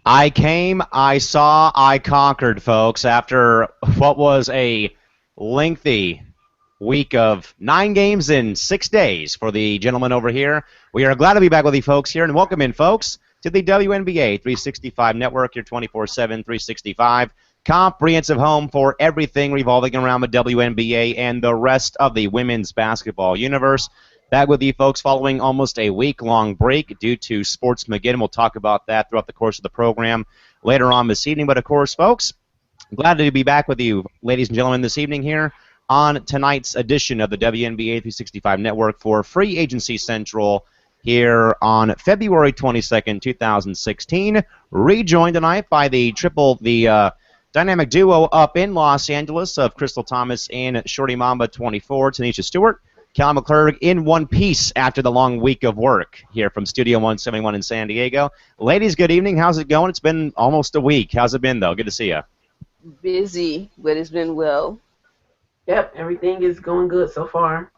I came, I saw, I conquered, folks, after what was a lengthy week of 9 games in 6 days for the gentleman over here. We are glad to be back with you folks here, and welcome in, folks, to the WNBA 365 Network, your 24/7 365 comprehensive home for everything revolving around the WNBA and the rest of the women's basketball universe. Back with you folks following almost a week-long break due to Sportsmageddon. We'll talk about that throughout the course of the program later on this evening. But, of course, folks, glad to be back with you, ladies and gentlemen, this evening here on tonight's edition of the WNBA 365 Network for Free Agency Central here on February 22nd, 2016. Rejoined tonight by the dynamic duo up in Los Angeles of Crystal Thomas and Shorty Mamba 24, Tanisha Stewart. Cal McClurg in one piece after the long week of work here from Studio 171 in San Diego. Ladies, good evening. How's it going? It's been almost a week. How's it been, though? Good to see you. Busy, but it's been well. Yep, everything is going good so far.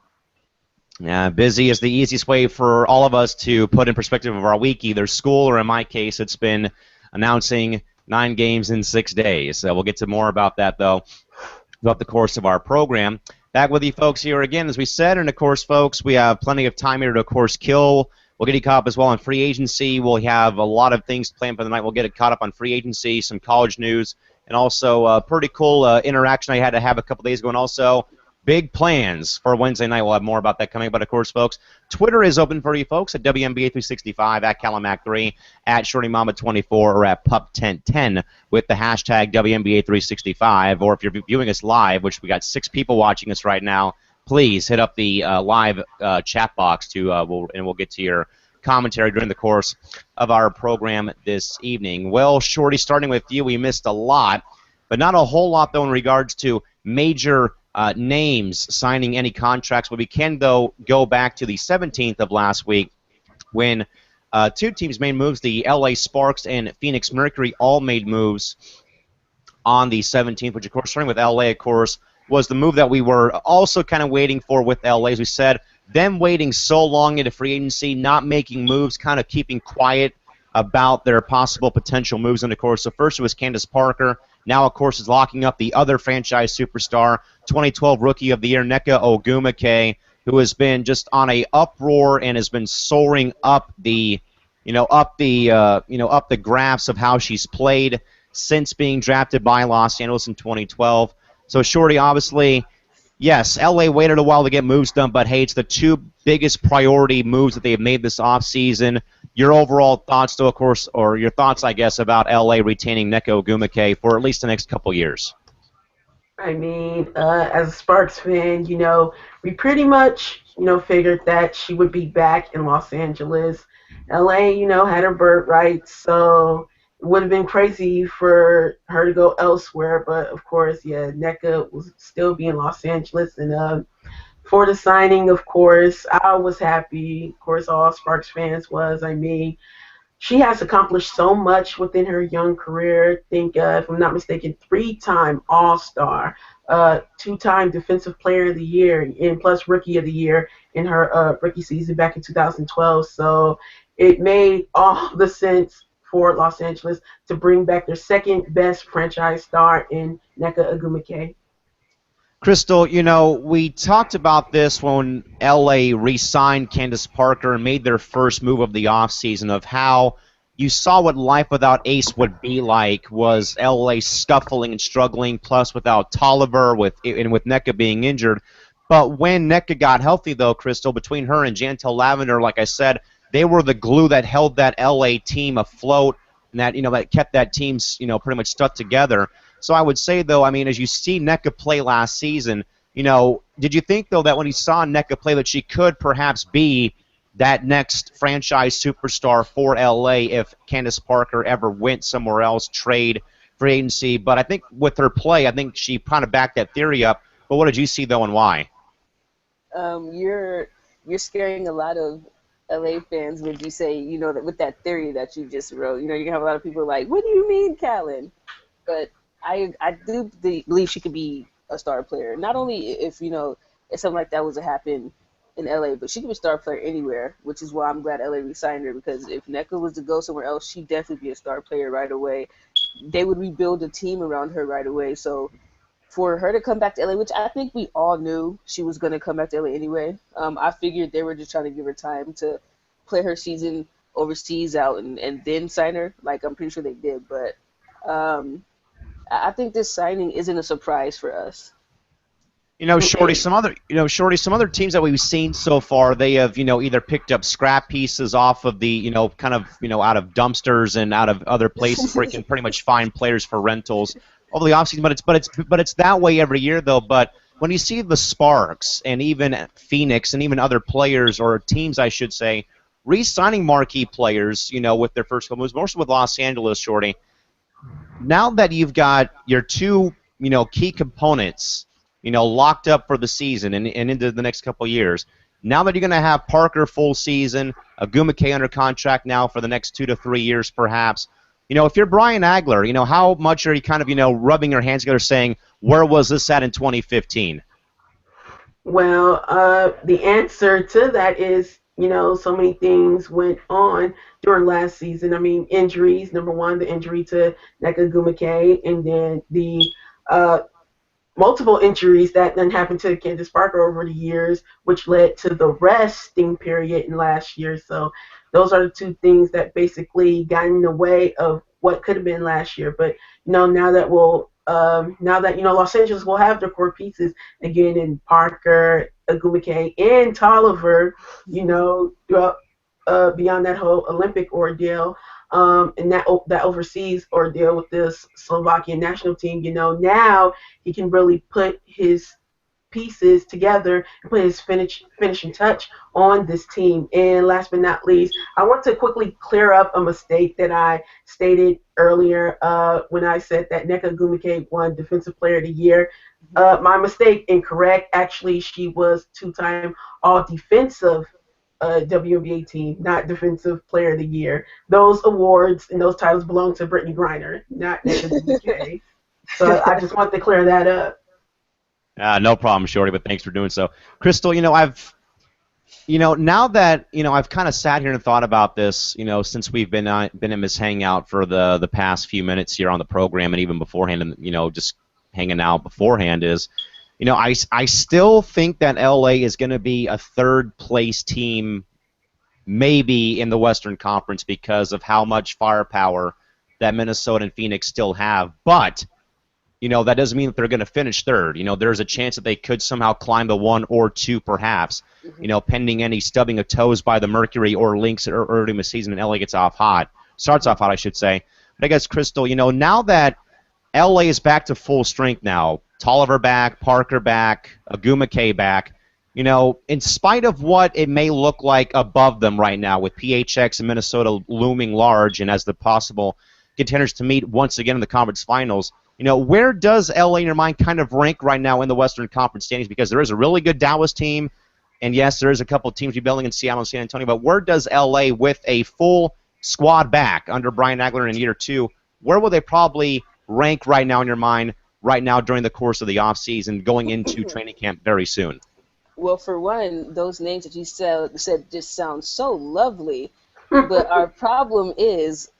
Yeah, busy is the easiest way for all of us to put in perspective of our week, either school or, in my case, it's been announcing 9 games in 6 days. So we'll get to more about that, though, throughout the course of our program. Back with you folks here again, as we said, and of course, folks, we have plenty of time here to, of course, kill. We'll get you caught up as well on free agency. We'll have a lot of things planned for the night. We'll get it caught up on free agency, some college news, and also a pretty cool interaction I had to have a couple days ago, and also big plans for Wednesday night. We'll have more about that coming. But, of course, folks, Twitter is open for you folks at WNBA365, at CallumMac3, at ShortyMama24, or at Pup1010 with the hashtag WNBA365. Or if you're viewing us live, which we got 6 people watching us right now, please hit up the live chat box and we'll get to your commentary during the course of our program this evening. Well, Shorty, starting with you, we missed a lot, but not a whole lot, though, in regards to major names signing any contracts. But we can, though, go back to the 17th of last week when 2 teams made moves. The LA Sparks and Phoenix Mercury all made moves on the 17th, which, of course, starting with LA, of course, was the move that we were also kind of waiting for with LA. As we said, them waiting so long into free agency, not making moves, kind of keeping quiet about their possible potential moves. And, of course, so first it was Candace Parker. Now, of course, is locking up the other franchise superstar, 2012 Rookie of the Year, Nneka Ogwumike, who has been just on a uproar and has been soaring up the graphs of how she's played since being drafted by Los Angeles in 2012. So, Shorty, obviously, yes, LA waited a while to get moves done, but hey, it's the 2 biggest priority moves that they've made this offseason. Your overall thoughts, though, of course, or your thoughts, I guess, about LA retaining Nneka Ogwumike for at least the next couple years? I mean, as a Sparks fan, we pretty much, figured that she would be back in Los Angeles. LA, had her bird rights, so it would have been crazy for her to go elsewhere. But, of course, yeah, Nneka will still be in Los Angeles. And for the signing, of course, I was happy. Of course, all Sparks fans was. I mean, she has accomplished so much within her young career. I think, if I'm not mistaken, 3-time All-Star, 2-time Defensive Player of the Year, and plus Rookie of the Year in her rookie season back in 2012. So it made all the sense for Los Angeles to bring back their second-best franchise star in Nneka Ogwumike. Crystal, we talked about this when LA re-signed Candace Parker and made their first move of the offseason, of how you saw what life without Ace would be like, was LA scuffling and struggling, plus without Tolliver and with Nneka being injured. But when Nneka got healthy, though, Crystal, between her and Jantel Lavender, like I said, they were the glue that held that LA team afloat and that kept that team pretty much stuck together. So I would say, though, I mean, as you see Nneka play last season, did you think, though, that when you saw Nneka play that she could perhaps be that next franchise superstar for LA if Candace Parker ever went somewhere else, trade, free agency? But I think with her play, I think she kind of backed that theory up. But what did you see, though, and why? You're scaring a lot of LA fans when you say, that with that theory that you just wrote. You can have a lot of people like, what do you mean, Callan? But I do believe she could be a star player. Not only if something like that was to happen in LA, but she could be a star player anywhere, which is why I'm glad LA re-signed her, because if Nneka was to go somewhere else, she'd definitely be a star player right away. They would rebuild a team around her right away. So for her to come back to LA, which I think we all knew she was going to come back to LA anyway, I figured they were just trying to give her time to play her season overseas out and then sign her. Like, I'm pretty sure they did, but I think this signing isn't a surprise for us. Shorty, some other teams that we've seen so far, they have, either picked up scrap pieces off of the, kind of, out of dumpsters and out of other places where you can pretty much find players for rentals over the offseason. But it's that way every year though. But when you see the Sparks and even Phoenix and even other players or teams, I should say, re-signing marquee players, with their first couple moves, mostly with Los Angeles, Shorty. Now that you've got your two, key components, locked up for the season and into the next couple of years. Now that you're going to have Parker full season, Agumake under contract now for the next 2 to 3 years perhaps, if you're Brian Agler, how much are you kind of, rubbing your hands together saying, where was this at in 2015? Well, the answer to that is, so many things went on during last season. I mean, injuries, number one, the injury to Nneka Agumake, and then the multiple injuries that then happened to Candace Parker over the years, which led to the resting period in last year. So those are the two things that basically got in the way of what could have been last year. But now that Los Angeles will have their core pieces again in Parker, Agumake, and Tolliver, throughout beyond that whole Olympic ordeal. And that overseas ordeal with this Slovakian national team, now he can really put his pieces together and put his finishing touch on this team. And last but not least, I want to quickly clear up a mistake that I stated earlier when I said that Nneka Agumake won Defensive Player of the Year. My mistake, incorrect. Actually, she was two-time All-Defensive WNBA team, not Defensive Player of the Year. Those awards and those titles belong to Brittany Griner, not Nneka. So I just want to clear that up. No problem, Shorty, but thanks for doing so. Crystal, I've now that I've kind of sat here and thought about this, since we've been in this hangout for the past few minutes here on the program and even beforehand, and just hanging out beforehand is. I still think that LA is going to be a third-place team maybe in the Western Conference because of how much firepower that Minnesota and Phoenix still have. But, that doesn't mean that they're going to finish third. There's a chance that they could somehow climb the 1 or 2 perhaps, pending any stubbing of toes by the Mercury or Lynx early in the season and LA starts off hot, I should say. But I guess, Crystal, now that LA is back to full strength now, Tolliver back, Parker back, Agumake back. In spite of what it may look like above them right now with PHX and Minnesota looming large and as the possible contenders to meet once again in the conference finals, where does LA in your mind kind of rank right now in the Western Conference standings? Because there is a really good Dallas team, and yes, there is a couple of teams rebuilding in Seattle and San Antonio, but where does LA with a full squad back under Brian Agler in year 2, where will they probably rank right now in your mind right now during the course of the offseason going into training camp very soon? Well, for one, those names that you said just sound so lovely, but our problem is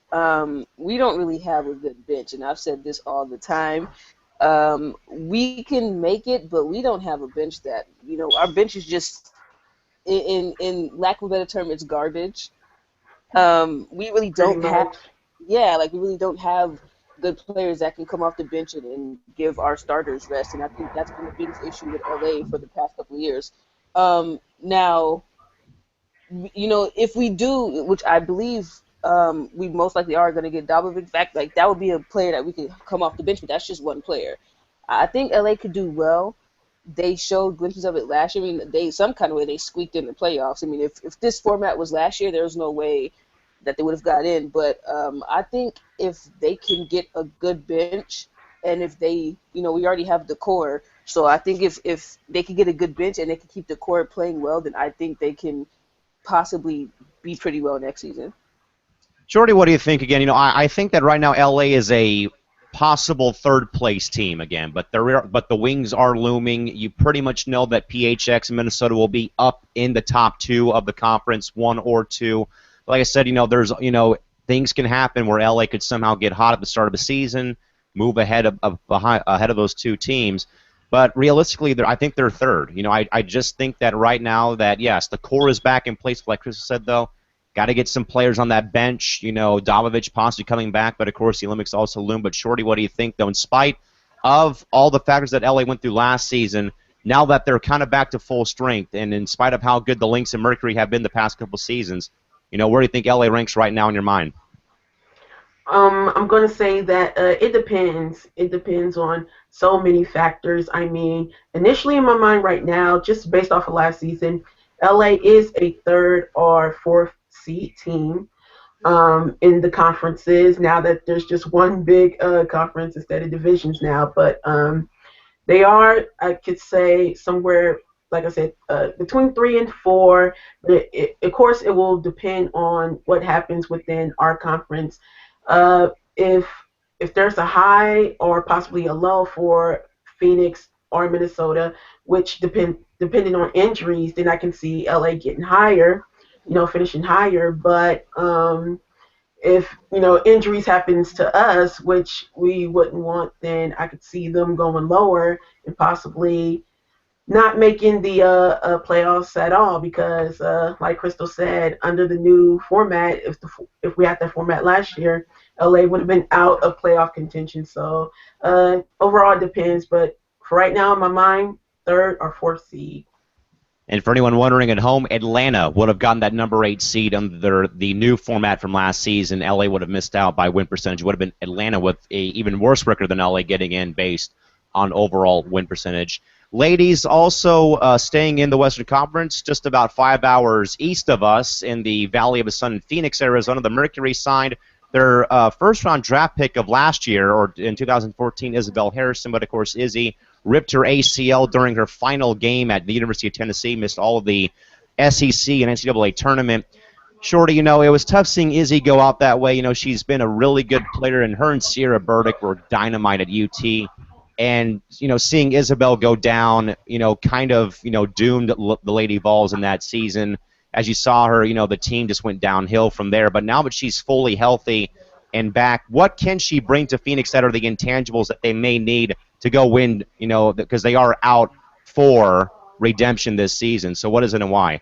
we don't really have a good bench, and I've said this all the time. We can make it, but we don't have a bench that, our bench is just, in lack of a better term, it's garbage. We really don't have, we really don't have good players that can come off the bench and give our starters rest, and I think that's been the biggest issue with LA for the past couple of years. Now, if we do, which I believe we most likely are going to get Dabovic back, like that would be a player that we could come off the bench, but that's just one player. I think LA could do well. They showed glimpses of it last year. I mean, they some kind of way they squeaked in the playoffs. I mean, if this format was last year, there was no way that they would have got in. But I think if they can get a good bench, and if they, we already have the core. So I think if they can get a good bench and they can keep the core playing well, then I think they can possibly be pretty well next season. Jordy, what do you think again? I think that right now LA is a possible third place team again, but the wings are looming. You pretty much know that PHX and Minnesota will be up in the top 2 of the conference, 1 or 2. Like I said, there's things can happen where LA could somehow get hot at the start of the season, move ahead of those 2 teams. But realistically, I think they're third. I just think that right now that, yes, the core is back in place, like Chris said, though. Got to get some players on that bench. Dovovich possibly coming back, but of course the Olympics also loom. But Shorty, what do you think, though? In spite of all the factors that LA went through last season, now that they're kind of back to full strength, and in spite of how good the Lynx and Mercury have been the past couple seasons, where do you think LA ranks right now in your mind? I'm going to say that it depends. It depends on so many factors. I mean, initially in my mind right now, just based off of last season, LA is a 3rd or 4th seed team in the conferences now that there's just one big conference instead of divisions now. But they are, I could say, somewhere, like I said, between 3 and 4. Of course, it will depend on what happens within our conference. If there's a high or possibly a low for Phoenix or Minnesota, which depending on injuries, then I can see LA getting higher, finishing higher. But if injuries happens to us, which we wouldn't want, then I could see them going lower and possibly not making the playoffs at all, because like Crystal said, under the new format, if we had that format last year, LA would have been out of playoff contention. So overall it depends, but for right now in my mind, 3rd or 4th seed. And for anyone wondering at home, Atlanta would have gotten that number 8 seed under the new format from last season. LA would have missed out by win percentage. It would have been Atlanta with a even worse record than LA getting in based on overall win percentage. Ladies, also staying in the Western Conference, just about 5 hours east of us in the Valley of the Sun in Phoenix, Arizona, the Mercury signed their first-round draft pick of last year, or in 2014, Isabel Harrison, but of course Izzy ripped her ACL during her final game at the University of Tennessee, missed all of the SEC and NCAA tournament. Shorty, it was tough seeing Izzy go out that way. She's been a really good player, and her and Sierra Burdick were dynamite at UT. And, seeing Isabel go down, kind of, doomed the Lady Vols in that season. As you saw her, the team just went downhill from there. But now that she's fully healthy and back, what can she bring to Phoenix that are the intangibles that they may need to go win, because they are out for redemption this season. So what is it and why?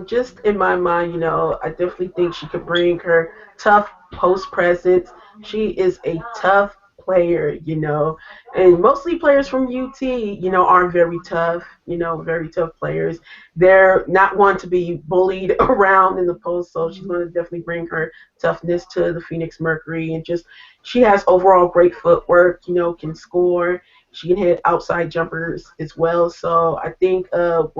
Just in my mind, I definitely think she could bring her tough post presence. She is a tough player, and mostly players from UT, are very tough, very tough players. They're not one to be bullied around in the post, so she's going to definitely bring her toughness to the Phoenix Mercury. And just, she has overall great footwork, can score. She can hit outside jumpers as well. So I think of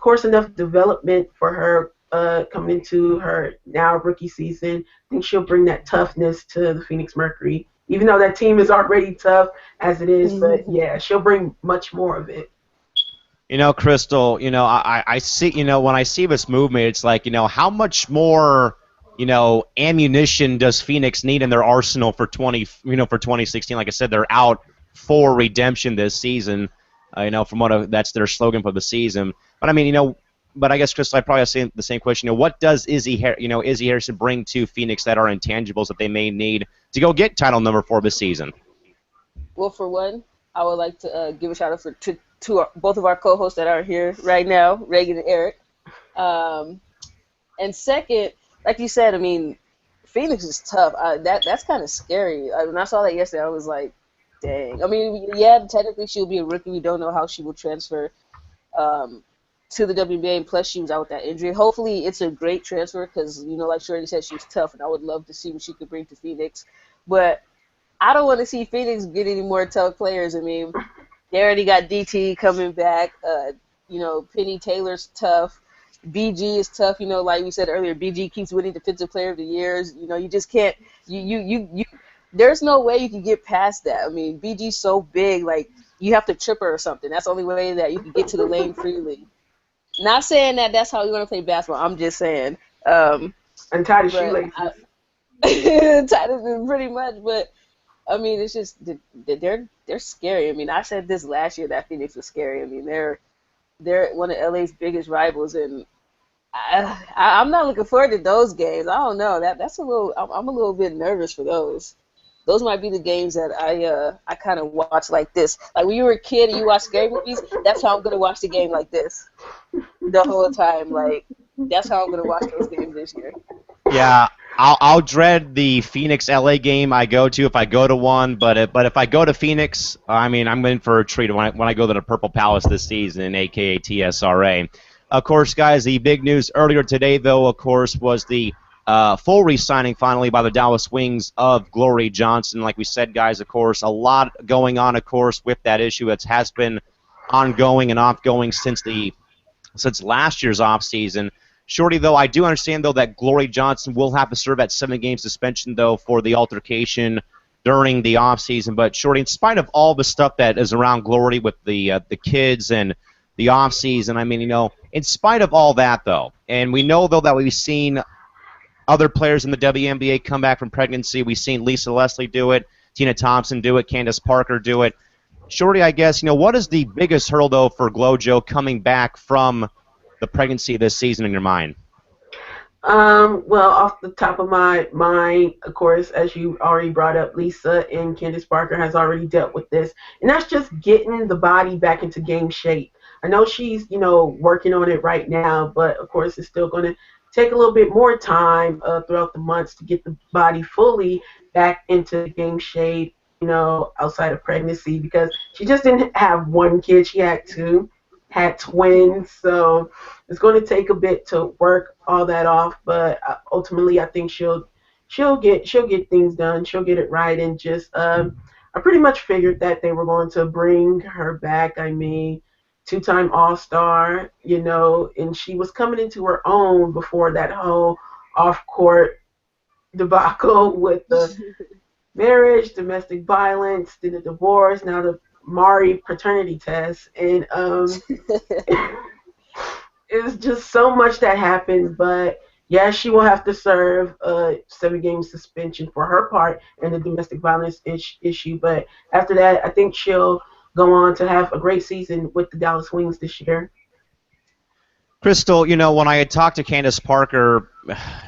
course, enough development for her coming into her now rookie season. I think she'll bring that toughness to the Phoenix Mercury, even though that team is already tough as it is. But yeah, she'll bring much more of it. Crystal, I see, when I see this movement, it's like, how much more, ammunition does Phoenix need in their arsenal for 2016? Like I said, they're out for redemption this season. From that's their slogan for the season. But I mean, but I guess, Crystal, I probably have the same question. What does Izzy Harrison bring to Phoenix that are intangibles that they may need to go get title number 4 this season? Well, for one, I would like to give a shout out to both of our co-hosts that are here right now, Reagan and Eric. And second, like you said, I mean, Phoenix is tough. That's kind of scary. When I saw that yesterday, I was like, dang. I mean, yeah, technically she'll be a rookie. We don't know how she will transfer to the WNBA, and plus she was out with that injury. Hopefully it's a great transfer because, like Shorty said, she's tough, and I would love to see what she could bring to Phoenix. But I don't want to see Phoenix get any more tough players. I mean, they already got DT coming back. Penny Taylor's tough. BG is tough. Like we said earlier, BG keeps winning Defensive Player of the Years. You just can't. You there's no way you can get past that. I mean, BG's so big, like you have to trip her or something. That's the only way that you can get to the lane freely. Not saying that that's how you want to play basketball. I'm just saying. Untie the shoelaces. pretty much. But I mean, it's just they're scary. I mean, I said this last year that Phoenix was scary. I mean, they're one of LA's biggest rivals, and I'm not looking forward to those games. I don't know. That's a little. I'm a little bit nervous for those. Those might be the games that I kind of watch like this. Like when you were a kid and you watch scary movies, that's how I'm gonna watch the game like this the whole time. Like that's how I'm gonna watch those games this year. Yeah, I'll dread the Phoenix LA game I go to if I go to one, but if I go to Phoenix, I mean I'm in for a treat when I go to the Purple Palace this season, aka TSRA. Of course, guys, the big news earlier today, though, of course, was the full re-signing finally by the Dallas Wings of Glory Johnson. Like we said, guys, of course, a lot going on, of course, with that issue. It has been ongoing and ongoing since last year's offseason. Shorty, though, I do understand, though, that Glory Johnson will have to serve that 7-game suspension, though, for the altercation during the offseason. But, Shorty, in spite of all the stuff that is around Glory with the kids and the offseason, I mean, in spite of all that, though, and we know, though, that we've seen other players in the WNBA come back from pregnancy. We've seen Lisa Leslie do it, Tina Thompson do it, Candace Parker do it. Shorty, I guess, what is the biggest hurdle, though, for Glojo coming back from the pregnancy this season in your mind? Well, off the top of my mind, of course, as you already brought up, Lisa and Candace Parker has already dealt with this, and that's just getting the body back into game shape. I know she's, working on it right now, but of course, it's still going to take a little bit more time throughout the months to get the body fully back into game shape, outside of pregnancy, because she just didn't have one kid, she had two. Had twins, so it's going to take a bit to work all that off. But ultimately, I think she'll get things done. She'll get it right, and just I pretty much figured that they were going to bring her back. I mean, 2-time All-Star, and she was coming into her own before that whole off-court debacle with the marriage, domestic violence, then the divorce, now the Mari paternity test, and it's just so much that happened. But yeah, she will have to serve a 7-game suspension for her part in the domestic violence issue. But after that, I think she'll go on to have a great season with the Dallas Wings this year. Crystal, when I had talked to Candace Parker,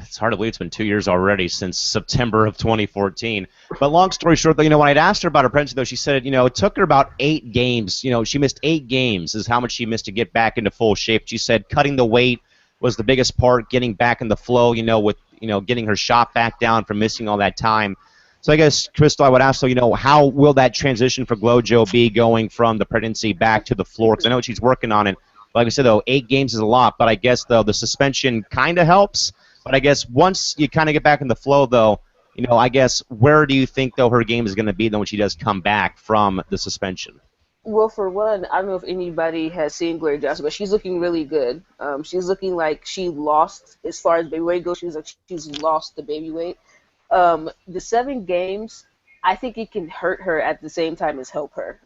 it's hard to believe it's been 2 years already since September of 2014. But long story short, though, when I'd asked her about her pregnancy, though, she said, it took her about 8 games. She missed 8 games is how much she missed to get back into full shape. She said cutting the weight was the biggest part, getting back in the flow, with, getting her shot back down from missing all that time. So I guess, Crystal, I would ask, how will that transition for Glojo be going from the pregnancy back to the floor? Because I know she's working on it. Like I said, though, 8 games is a lot, but I guess, though, the suspension kind of helps. But I guess once you kind of get back in the flow, though, I guess where do you think, though, her game is going to be, though, when she does come back from the suspension? Well, for one, I don't know if anybody has seen Gloria Johnson, but she's looking really good. She's looking like she lost, as far as baby weight goes, she's lost the baby weight. The 7 games, I think it can hurt her at the same time as help her.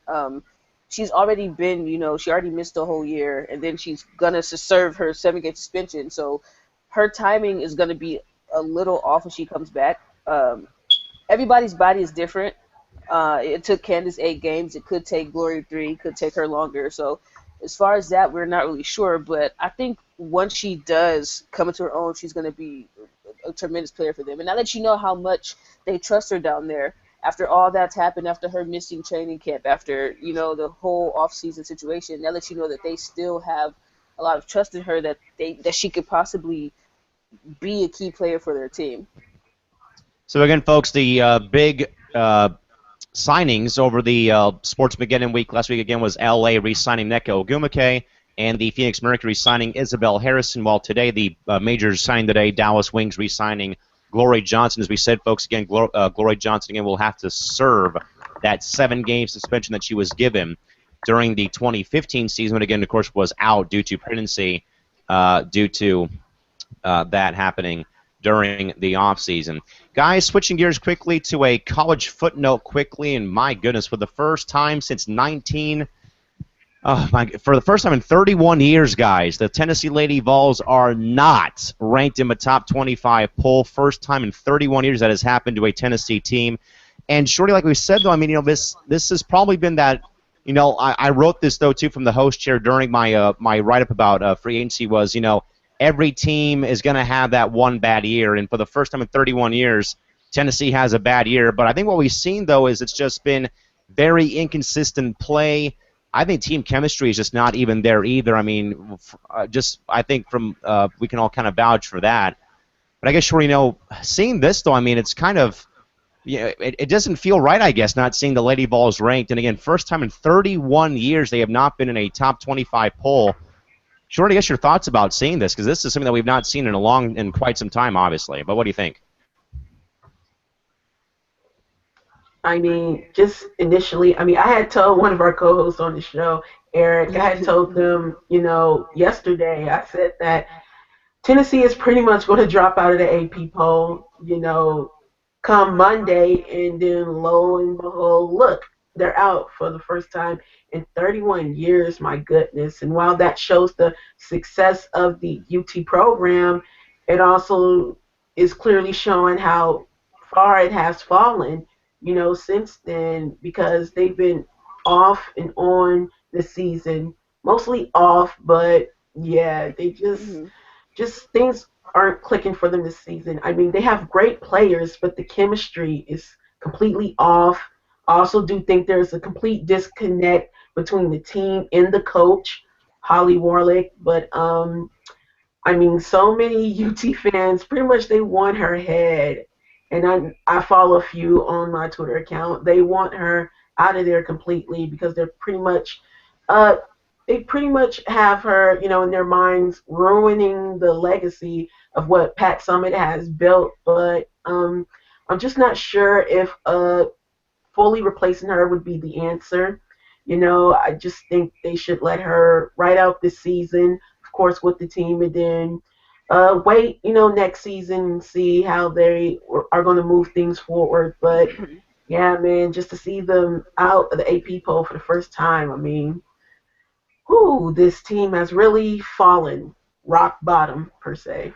She's already been, she already missed the whole year, and then she's going to serve her 7-game suspension. So her timing is going to be a little off when she comes back. Everybody's body is different. It took Candace 8 games. It could take Glory 3. It could take her longer. So as far as that, we're not really sure. But I think once she does come into her own, she's going to be a tremendous player for them. And now that you know how much they trust her down there, after all that's happened, after her missing training camp, after, the whole off-season situation, now that you know that they still have a lot of trust in her, that she could possibly be a key player for their team. So again, folks, the big signings over the Sportsmageddon week last week again was LA re-signing Nneka Ogwumike and the Phoenix Mercury signing Isabel Harrison, while today the major signing today, Dallas Wings re-signing Glory Johnson. As we said, folks, again, Glory Johnson again will have to serve that 7-game suspension that she was given during the 2015 season, but again, of course, was out due to pregnancy, due to that happening during the offseason. Guys, switching gears quickly to a college footnote quickly, and my goodness, for the first time since Oh my! For the first time in 31 years, guys, the Tennessee Lady Vols are not ranked in the top 25 poll. First time in 31 years that has happened to a Tennessee team. And Shorty, like we said, though, I mean, this has probably been that. I wrote this though too from the host chair during my write up about free agency was every team is going to have that one bad year, and for the first time in 31 years, Tennessee has a bad year. But I think what we've seen though is it's just been very inconsistent play. I think team chemistry is just not even there either. I mean, I think from we can all kind of vouch for that. But I guess, Shorty, seeing this though, I mean, it's kind of it doesn't feel right, I guess, not seeing the Lady Vols ranked. And again, first time in 31 years they have not been in a top 25 poll. Shorty, I guess your thoughts about seeing this, because this is something that we've not seen in quite some time, obviously. But what do you think? I mean, just initially, I mean, I had told one of our co-hosts on the show, Eric, I had told them, yesterday, I said that Tennessee is pretty much going to drop out of the AP poll, come Monday, and then lo and behold, look, they're out for the first time in 31 years, my goodness. And while that shows the success of the UT program, it also is clearly showing how far it has fallen, since then, because they've been off and on this season, mostly off, but yeah, they just things aren't clicking for them this season. I mean, they have great players, but the chemistry is completely off. I also do think there's a complete disconnect between the team and the coach, Holly Warlick. But I mean, so many UT fans, pretty much they want her head. And I follow a few on my Twitter account. They want her out of there completely because they're pretty much uh, they pretty much have her, in their minds, ruining the legacy of what Pat Summit has built. But I'm just not sure if fully replacing her would be the answer. I just think they should let her ride out this season, of course, with the team, and then wait, next season and see how they are going to move things forward. But yeah, man, just to see them out of the AP poll for the first time, I mean, this team has really fallen rock bottom, per se.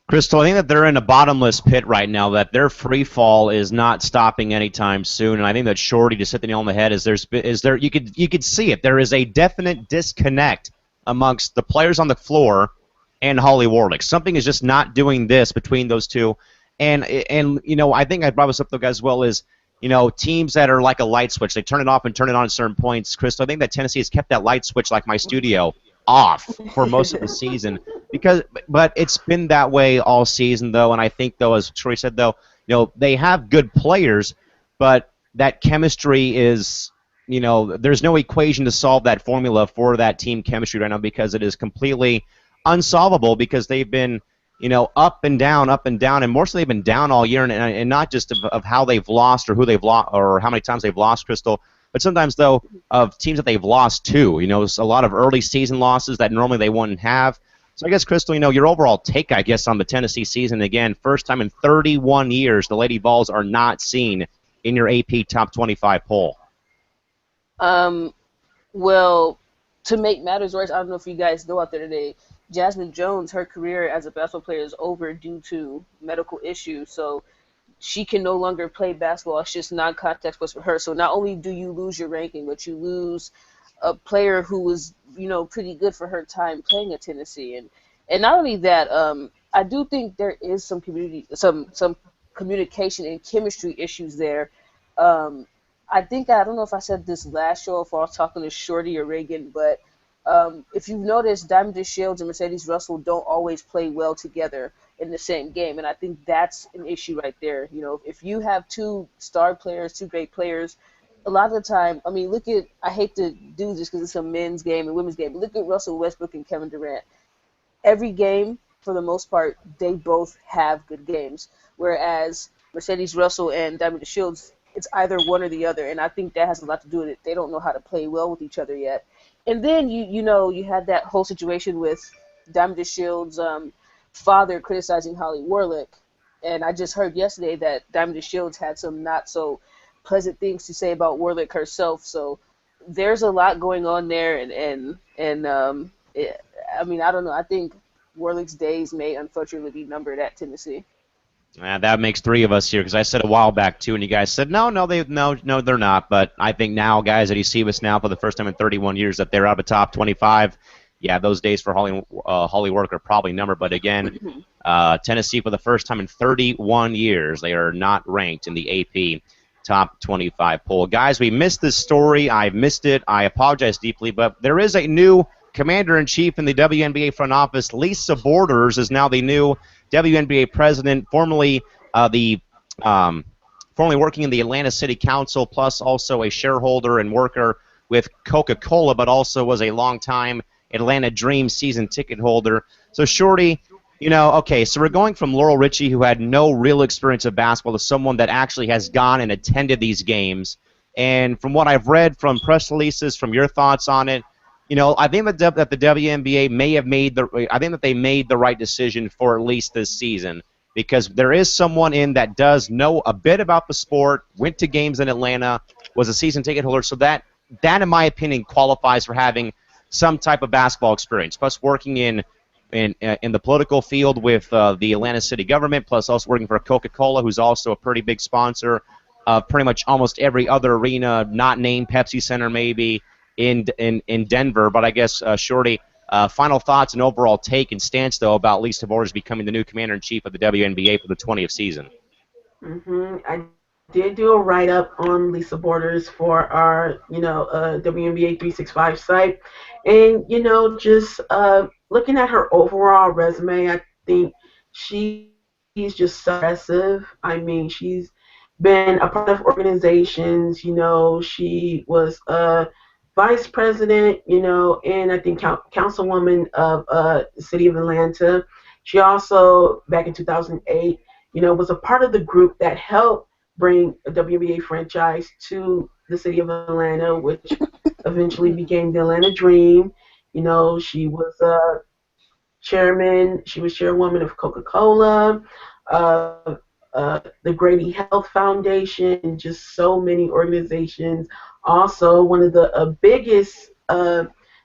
Crystal, I think that they're in a bottomless pit right now, that their free fall is not stopping anytime soon. And I think that Shorty just hit the nail on the head you could see it. There is a definite disconnect amongst the players on the floor and Holly Warlick. Something is just not doing this between those two. And I think I brought this up though as well is teams that are like a light switch. They turn it off and turn it on at certain points. Crystal, I think that Tennessee has kept that light switch, like my studio, off for most of the season but it's been that way all season though. And I think though, as Troy said though, they have good players, but that chemistry is there's no equation to solve that formula for that team chemistry right now, because it is completely unsolvable, because they've been up and down, and more so they've been down all year, and not just of how they've lost or who they've lost or how many times they've lost, Crystal, but sometimes though of teams that they've lost to. A lot of early season losses that normally they wouldn't have. So I guess, Crystal, your overall take, I guess, on the Tennessee season, again, first time in 31 years the Lady Vols are not seen in your AP Top 25 poll. Well, to make matters worse, I don't know if you guys know out there today, Jasmine Jones, her career as a basketball player is over due to medical issues. So she can no longer play basketball. It's just non-contact sports for her. So not only do you lose your ranking, but you lose a player who was, pretty good for her time playing at Tennessee. And not only that, I do think there is some communication and chemistry issues there. I don't know if I said this last show, if I was talking to Shorty or Reagan, but if you've noticed, Diamond Shields and Mercedes Russell don't always play well together in the same game, and I think that's an issue right there. If you have two star players, two great players, a lot of the time, I mean, I hate to do this because it's a men's game and women's game, but look at Russell Westbrook and Kevin Durant. Every game, for the most part, they both have good games, whereas Mercedes Russell and Diamond Shields, it's either one or the other, and I think that has a lot to do with it. They don't know how to play well with each other yet. And then you had that whole situation with Diamond Shields' father criticizing Holly Warlick, and I just heard yesterday that Diamond Shields had some not so pleasant things to say about Warlick herself. So there's a lot going on there, I mean, I don't know. I think Warlick's days may unfortunately be numbered at Tennessee. That makes three of us here because I said a while back too, and you guys said no, they're not. But I think now, guys, that you see us now for the first time in 31 years that they're out of the top 25. Yeah, those days for Holly Work are probably numbered. But again, Tennessee for the first time in 31 years, they are not ranked in the AP top 25 poll. Guys, we missed this story. I missed it. I apologize deeply, but there is a new commander-in-chief in the WNBA front office. Lisa Borders is now the new WNBA president, the formerly working in the Atlanta City Council, plus also a shareholder and worker with Coca-Cola, but also was a longtime Atlanta Dream season ticket holder. So, Shorty, okay, so we're going from Laurel Richie, who had no real experience of basketball, to someone that actually has gone and attended these games. And from what I've read from press releases, from your thoughts on it, I think that the WNBA may have I think that they made the right decision for at least this season, because there is someone in that does know a bit about the sport, went to games in Atlanta, was a season ticket holder, so that in my opinion qualifies for having some type of basketball experience, plus working in the political field with the Atlanta city government, plus also working for Coca-Cola, who's also a pretty big sponsor of pretty much almost every other arena, not named Pepsi Center maybe, in Denver. But I guess, Shorty, final thoughts and overall take and stance, though, about Lisa Borders becoming the new commander-in-chief of the WNBA for the 20th season. I did do a write up on Lisa Borders for our, WNBA 365 site, and just looking at her overall resume, I think she's just so impressive. I mean, she's been a part of organizations. She was a vice president, and I think councilwoman of the city of Atlanta. She also, back in 2008, was a part of the group that helped bring a WNBA franchise to the city of Atlanta, which eventually became the Atlanta Dream. She was she was chairwoman of Coca-Cola, uh, the Grady Health Foundation, and just so many organizations. Also, one of the biggest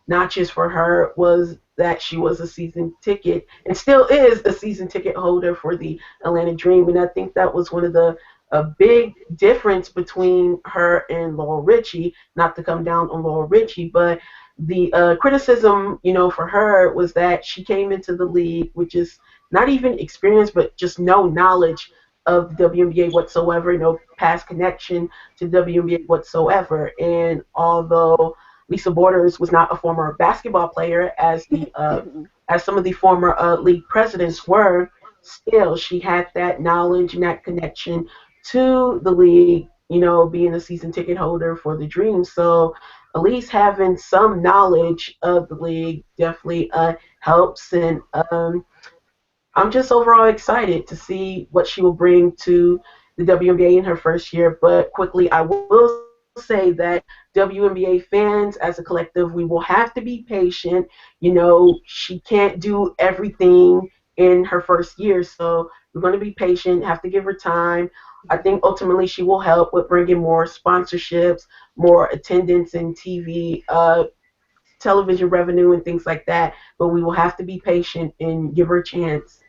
notches for her was that she was a season ticket and still is a season ticket holder for the Atlanta Dream. And I think that was one of the a big difference between her and Laurel Richie, not to come down on Laurel Richie, but the criticism, for her was that she came into the league with just not even experience, but just no knowledge of the WNBA whatsoever, no past connection to WNBA whatsoever. And although Lisa Borders was not a former basketball player, as the as some of the former league presidents were, still she had that knowledge and that connection to the league, being a season ticket holder for the Dream. So at least having some knowledge of the league definitely helps. And I'm just overall excited to see what she will bring to the WNBA in her first year. But quickly, I will say that WNBA fans as a collective, we will have to be patient. She can't do everything in her first year, so we're going to be patient, have to give her time. I think ultimately she will help with bringing more sponsorships, more attendance in TV, television revenue, and things like that. But we will have to be patient and give her a chance.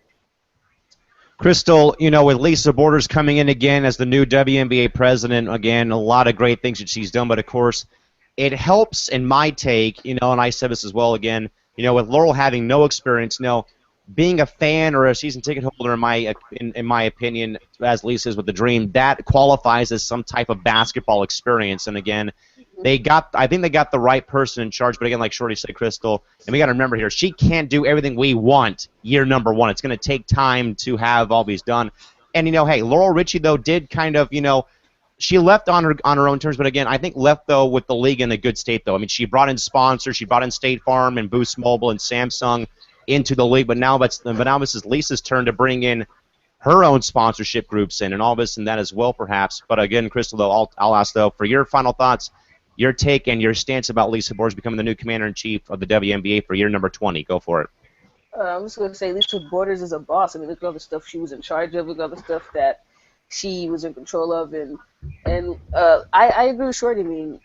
Crystal, with Lisa Borders coming in again as the new WNBA president, again, a lot of great things that she's done, but of course, it helps in my take, and I said this as well again, with Laurel having no experience, being a fan or a season ticket holder, in my opinion, as Lisa is with the Dream, that qualifies as some type of basketball experience. And again, I think they got the right person in charge. But again, like Shorty said, Crystal, and we got to remember here, she can't do everything we want year number one. It's going to take time to have all these done. And hey, Laurel Richie though did kind of, she left on her own terms, but again, I think left though with the league in a good state though. I mean, she brought in sponsors, she brought in State Farm and Boost Mobile and Samsung into the league, but now this is Lisa's turn to bring in her own sponsorship groups in and all this and that as well, perhaps. But again, Crystal, though, I'll ask though for your final thoughts, your take and your stance about Lisa Borders becoming the new commander-in-chief of the WNBA for year number 20. Go for it. I'm just going to say Lisa Borders is a boss. I mean, look at all the stuff she was in charge of, look at all the stuff that she was in control of, and I agree with Shorty. I mean,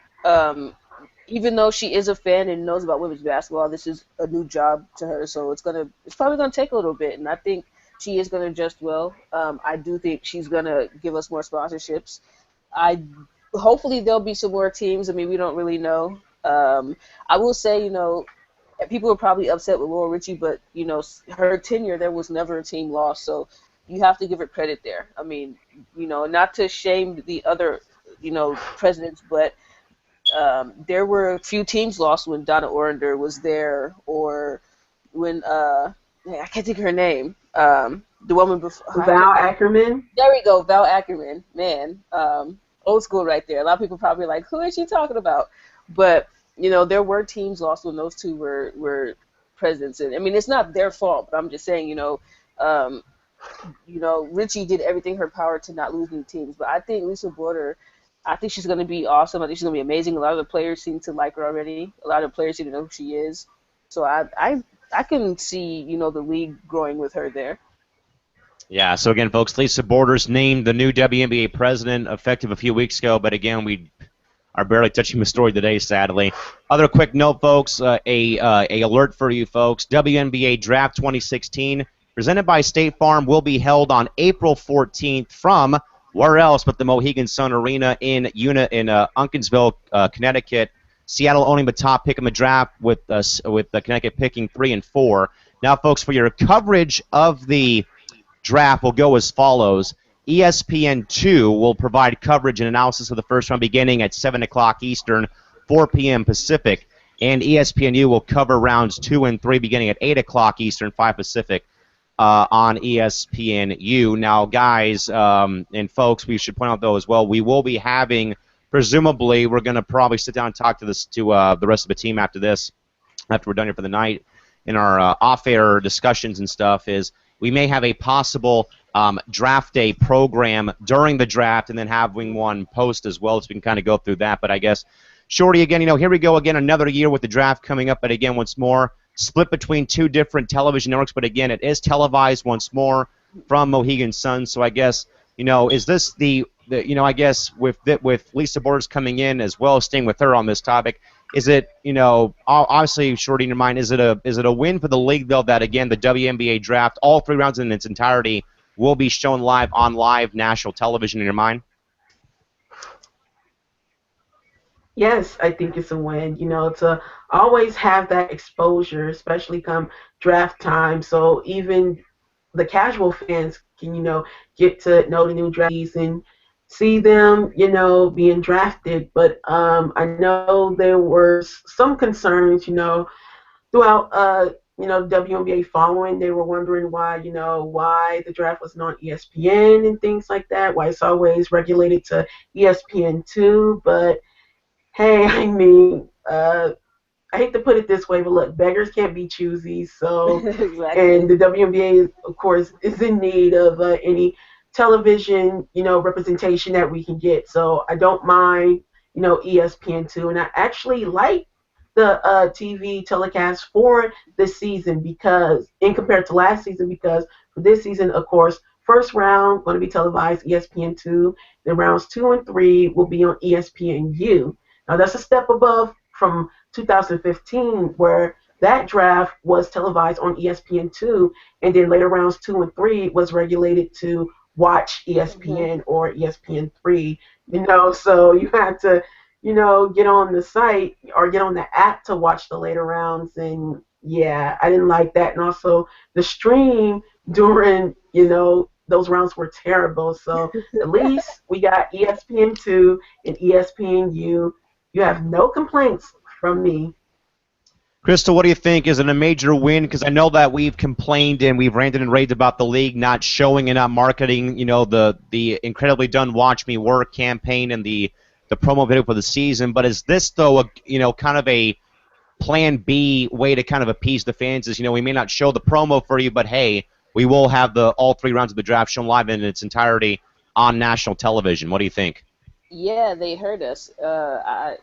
even though she is a fan and knows about women's basketball, this is a new job to her, so it's probably gonna take a little bit, and I think she is gonna adjust well. I do think she's gonna give us more sponsorships. I hopefully there'll be some more teams. I mean, we don't really know. I will say, people are probably upset with Laura Ritchie, but her tenure there was never a team loss, so you have to give her credit there. I mean, not to shame the other, presidents, but there were a few teams lost when Donna Orander was there, or when I can't think of her name. The woman before. I Val can't think. Ackerman. There we go, Val Ackerman. Man, old school right there. A lot of people probably like, who is she talking about? But there were teams lost when those two were presidents. And I mean, it's not their fault, but I'm just saying, um, Richie did everything in her power to not lose any teams. But I think Lisa Border, I think she's going to be awesome. I think she's going to be amazing. A lot of the players seem to like her already. A lot of players seem to know who she is. So I can see, the league growing with her there. Yeah, so again, folks, Lisa Borders named the new WNBA president effective a few weeks ago, but again, we are barely touching the story today, sadly. Other quick note, folks, a alert for you folks. WNBA Draft 2016, presented by State Farm, will be held on April 14th from where else but the Mohegan Sun Arena in Unkinsville, Connecticut. Seattle owning the top pick in the draft with the Connecticut picking 3 and 4. Now, folks, for your coverage of the draft will go as follows. ESPN2 will provide coverage and analysis of the first round beginning at 7 o'clock Eastern, 4 p.m. Pacific, and ESPNU will cover rounds 2 and 3 beginning at 8 o'clock Eastern, 5 Pacific on ESPNU. Now, guys and folks, we should point out, though, as well, we will be having, presumably, we're going to probably sit down and talk to the rest of the team after this, after we're done here for the night, in our off-air discussions and stuff, is we may have a possible draft day program during the draft and then having one post as well, so we can kind of go through that. But I guess, Shorty, again, here we go again, another year with the draft coming up, but again, once more, split between 2 different television networks, but again, it is televised once more from Mohegan Sun. So I guess, is this I guess with Lisa Borders coming in as well, staying with her on this topic, is it, obviously, Shorty, in your mind, is it a win for the league, though, that, again, the WNBA draft, all 3 rounds in its entirety, will be shown live on live national television in your mind? Yes, I think it's a win, to always have that exposure, especially come draft time. So even the casual fans can, get to know the new draftees and see them, being drafted. But I know there were some concerns, throughout, WNBA following. They were wondering why, why the draft wasn't on ESPN and things like that, why it's always regulated to ESPN2. But hey, I mean, I hate to put it this way, but look, beggars can't be choosy. So, Exactly. and the WNBA, of course, is in need of any television, representation that we can get. So I don't mind, ESPN2, and I actually like the TV telecast for this season because, in compared to last season, because for this season, of course, first round going to be televised ESPN2, then rounds 2 and 3 will be on ESPNU. Now that's a step above from 2015, where that draft was televised on ESPN2, and then later rounds 2 and 3 was regulated to watch Hmm. ESPN or ESPN3. So you had to, get on the site or get on the app to watch the later rounds, and yeah, I didn't like that. And also the stream during, those rounds were terrible. So at least we got ESPN2 and ESPNU. You have no complaints from me. Crystal, what do you think? Is it a major win? Because I know that we've complained and we've ranted and raved about the league not showing and not marketing, the incredibly done Watch Me Work campaign and the promo video for the season. But is this, though, kind of a plan B way to kind of appease the fans? Is, we may not show the promo for you, but hey, we will have all 3 rounds of the draft shown live in its entirety on national television. What do you think? Yeah, they heard us.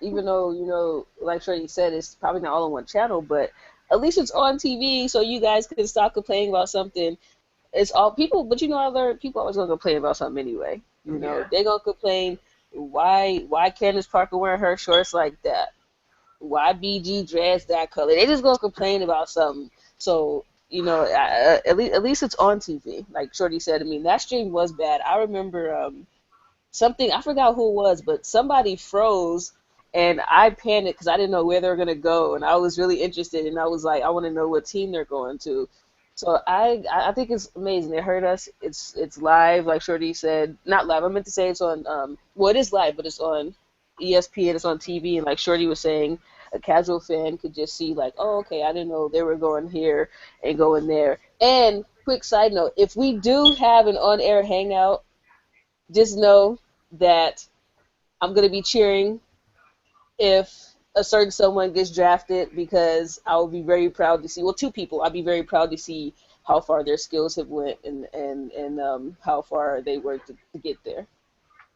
Even though, like Shorty said, it's probably not all on one channel, but at least it's on TV, so you guys can stop complaining about something. It's all people, but other people always gonna complain about something anyway. Yeah. They gonna complain why Candace Parker wearing her shorts like that. why BG dress that color? They just gonna complain about something. So at least it's on TV. Like Shorty said, I mean that stream was bad. I remember something, I forgot who it was, but somebody froze, and I panicked because I didn't know where they were gonna go, and I was really interested, and I was like, I want to know what team they're going to. So I think it's amazing. They heard us. It's live, like Shorty said. Not live. I meant to say it's on. Well, it is live, but it's on ESPN. It's on TV, and like Shorty was saying, a casual fan could just see like, oh, okay, I didn't know they were going here and going there. And quick side note: if we do have an on-air hangout, just know that I'm going to be cheering if a certain someone gets drafted, because I will be very proud to see, well, two people, I'll be very proud to see how far their skills have went, and how far they worked to get there.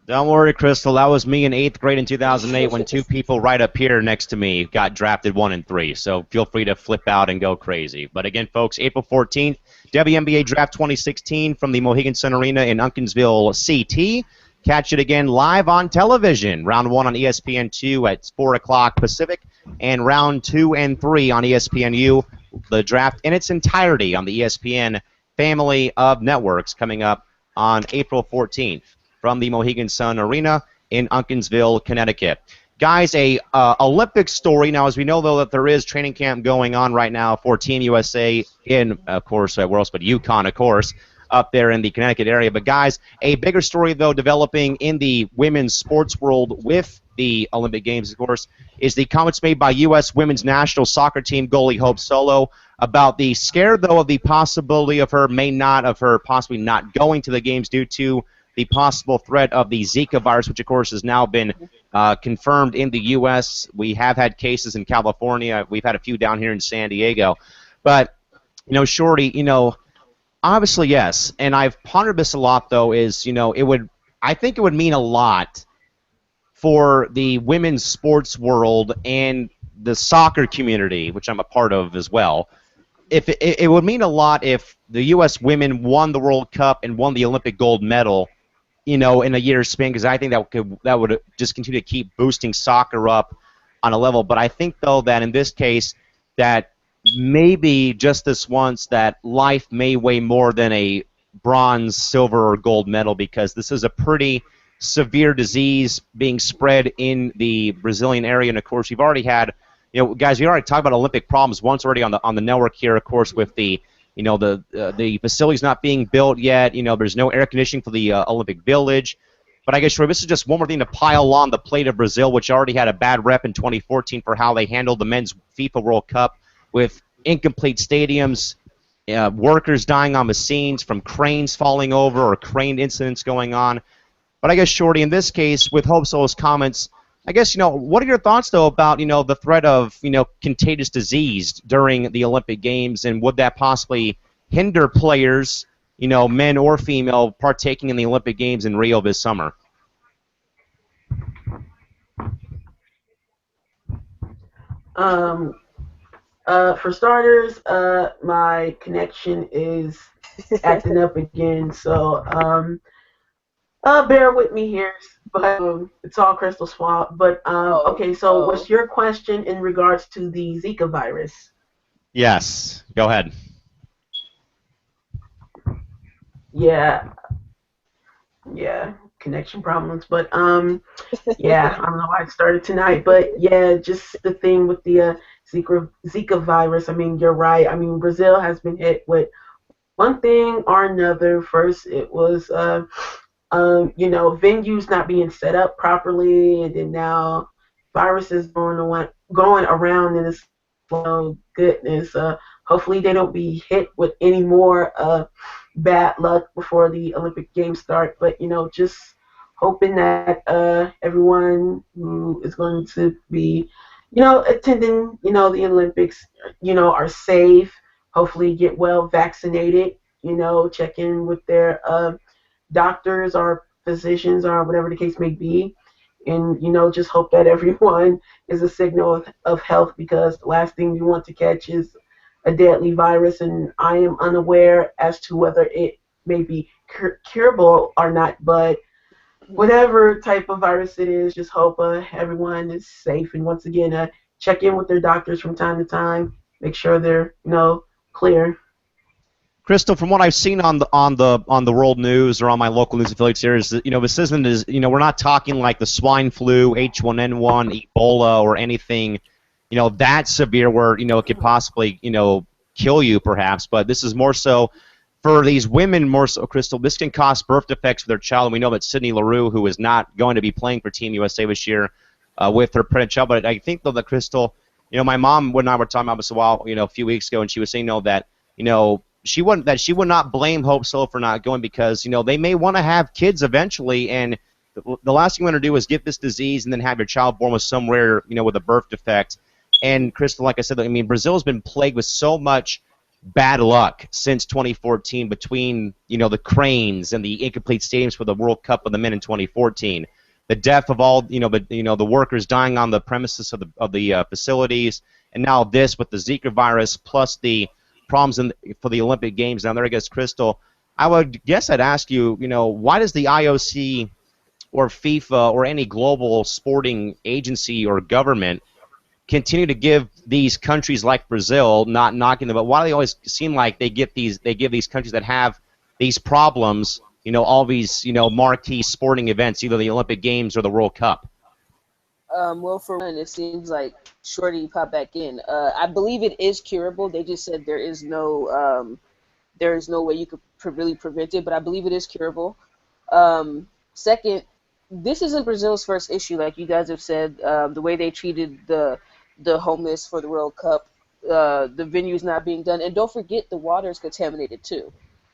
Don't worry, Crystal. That was me in 8th grade in 2008 when two people right up here next to me got drafted 1 and 3. So feel free to flip out and go crazy. But again, folks, April 14th, WNBA Draft 2016 from the Mohegan Sun Arena in Unkinsville, CT. Catch it again live on television. Round 1 on ESPN2 at 4 o'clock Pacific, and round 2 and 3 on ESPNU. The draft in its entirety on the ESPN family of networks coming up on April 14th from the Mohegan Sun Arena in Unkinsville, Connecticut. Guys, a Olympic story. Now, as we know, though, that there is training camp going on right now for Team USA in, of course, where else but Yukon, of course, up there in the Connecticut area. But, guys, a bigger story, though, developing in the women's sports world with the Olympic Games, of course, is the comments made by U.S. women's national soccer team goalie Hope Solo about the scare, though, of the possibility of her possibly not going to the games due to the possible threat of the Zika virus, which, of course, has now been confirmed in the U.S. We have had cases in California. We've had a few down here in San Diego. But, Shorty, obviously, yes. And I've pondered this a lot, though, I think it would mean a lot for the women's sports world and the soccer community, which I'm a part of as well. If it would mean a lot if the U.S. women won the World Cup and won the Olympic gold medal, in a year's span, because I think that would just continue to keep boosting soccer up on a level. But I think, though, that in this case, that maybe just this once, that life may weigh more than a bronze, silver, or gold medal, because this is a pretty severe disease being spread in the Brazilian area. And, of course, we've already had, guys, we already talked about Olympic problems once already on the network here, of course, with the the facility's not being built yet. There's no air conditioning for the Olympic Village. But I guess, Troy, this is just one more thing to pile on the plate of Brazil, which already had a bad rep in 2014 for how they handled the men's FIFA World Cup with incomplete stadiums, workers dying on the scenes from cranes falling over or crane incidents going on. But I guess, Shorty, in this case, with Hope Solo's comments, I guess, what are your thoughts, though, about, the threat of, contagious disease during the Olympic Games, and would that possibly hinder players, men or female, partaking in the Olympic Games in Rio this summer? For starters, my connection is acting up again, so bear with me here, but it's all Crystal's fault. But okay, so what's your question in regards to the Zika virus? Yes, go ahead. Yeah, connection problems. But yeah, I don't know why it started tonight, but yeah, just the thing with the Zika virus. I mean, you're right. I mean, Brazil has been hit with one thing or another. First, it was venues not being set up properly, and then now viruses going around, and it's oh goodness. Hopefully they don't be hit with any more bad luck before the Olympic Games start. But just hoping that everyone who is going to be attending the Olympics are safe. Hopefully get well vaccinated. Check in with their doctors or physicians or whatever the case may be, and just hope that everyone is a signal of health, because the last thing you want to catch is a deadly virus. And I am unaware as to whether it may be curable or not, but whatever type of virus it is, just hope everyone is safe. And once again, check in with their doctors from time to time, make sure they're clear. Crystal, from what I've seen on the world news or on my local news affiliates here, is that, this isn't is we're not talking like the swine flu, H1N1, Ebola, or anything that severe where it could possibly kill you perhaps. But this is more so for these women, more so, Crystal. This can cause birth defects for their child, and we know that Sydney Leroux, who is not going to be playing for Team USA this year with her pregnant child. But I think though that Crystal, my mom and I were talking about this a few weeks ago, and she was saying that she would not blame Hope Solo for not going because they may want to have kids eventually, and the last thing you want to do is get this disease and then have your child born with somewhere with a birth defect. And Crystal, like I said, I mean Brazil has been plagued with so much bad luck since 2014 between the cranes and the incomplete stadiums for the World Cup of the men in 2014, the death of all the workers dying on the premises of the facilities, and now this with the Zika virus plus the problems for the Olympic Games down there. I guess Crystal, I would guess I'd ask you, why does the IOC or FIFA or any global sporting agency or government continue to give these countries like Brazil, not knocking them, but why do they always seem like they give these countries that have these problems, all these marquee sporting events, either the Olympic Games or the World Cup? Well, for one, it seems like Shorty popped back in. I believe it is curable. They just said there is no way you could really prevent it, but I believe it is curable. Second, this isn't Brazil's first issue, like you guys have said. The way they treated the homeless for the World Cup, the venues not being done, and don't forget the water is contaminated too.